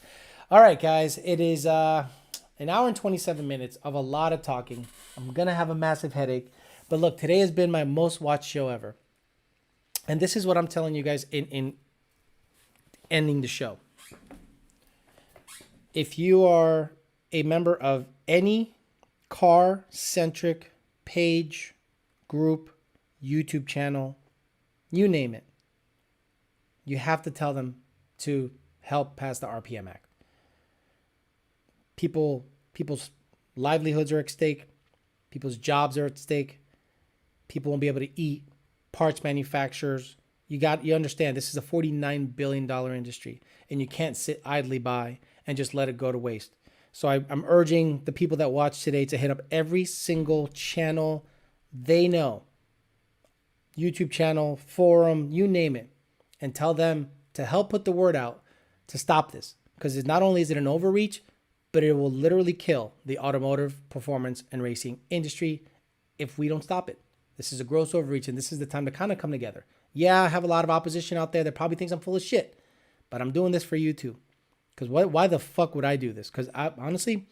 All right, guys. It is an hour and 27 minutes of a lot of talking. I'm going to have a massive headache. But look, today has been my most watched show ever. And this is what I'm telling you guys in ending the show. If you are a member of any car-centric page, group, YouTube channel, you name it, you have to tell them to help pass the RPM Act. People's livelihoods are at stake. People's jobs are at stake. People won't be able to eat. Parts manufacturers. You understand this is a $49 billion industry, and you can't sit idly by and just let it go to waste. So I'm urging the people that watch today to hit up every single channel they know, YouTube channel, forum, you name it, and tell them to help put the word out to stop this. Because not only is it an overreach, but it will literally kill the automotive performance and racing industry if we don't stop it. This is a gross overreach, and this is the time to kind of come together. Yeah, I have a lot of opposition out there that probably thinks I'm full of shit, but I'm doing this for you too. Because why the fuck would I do this? Because honestly,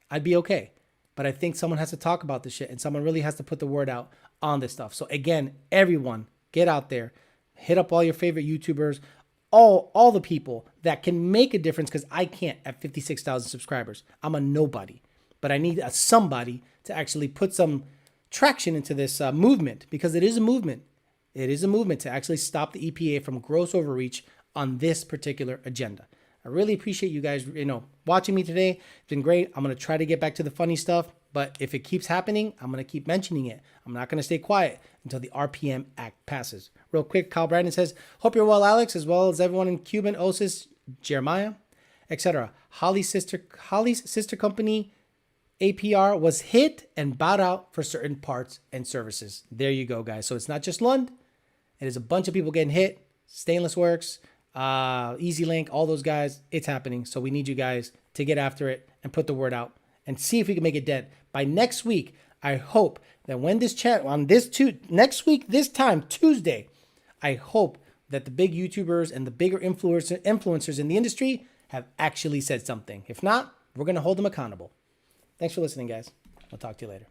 I'd be okay. But I think someone has to talk about this shit, and someone really has to put the word out on this stuff. So again, everyone, get out there, hit up all your favorite YouTubers, all the people that can make a difference, because I can't at 56,000 subscribers. I'm a nobody. But I need somebody to actually put some traction into this movement, because it is a movement. It is a movement to actually stop the EPA from gross overreach on this particular agenda. I really appreciate you guys, watching me today. It's been great. I'm going to try to get back to the funny stuff, but if it keeps happening, I'm going to keep mentioning it. I'm not going to stay quiet until the RPM Act passes. Real quick, Kyle Brandon says, hope you're well, Alex, as well as everyone in Cuban, Osis, Jeremiah, etc. Holly's sister company, APR, was hit and bought out for certain parts and services. There you go, guys. So it's not just Lund. It is a bunch of people getting hit. Stainless Works, EZ Lynk, all those guys, it's happening. So we need you guys to get after it and put the word out and see if we can make it dead. By next week, I hope that when this next week, this time, Tuesday, I hope that the big YouTubers and the bigger influencers in the industry have actually said something. If not, we're going to hold them accountable. Thanks for listening, guys. I'll talk to you later.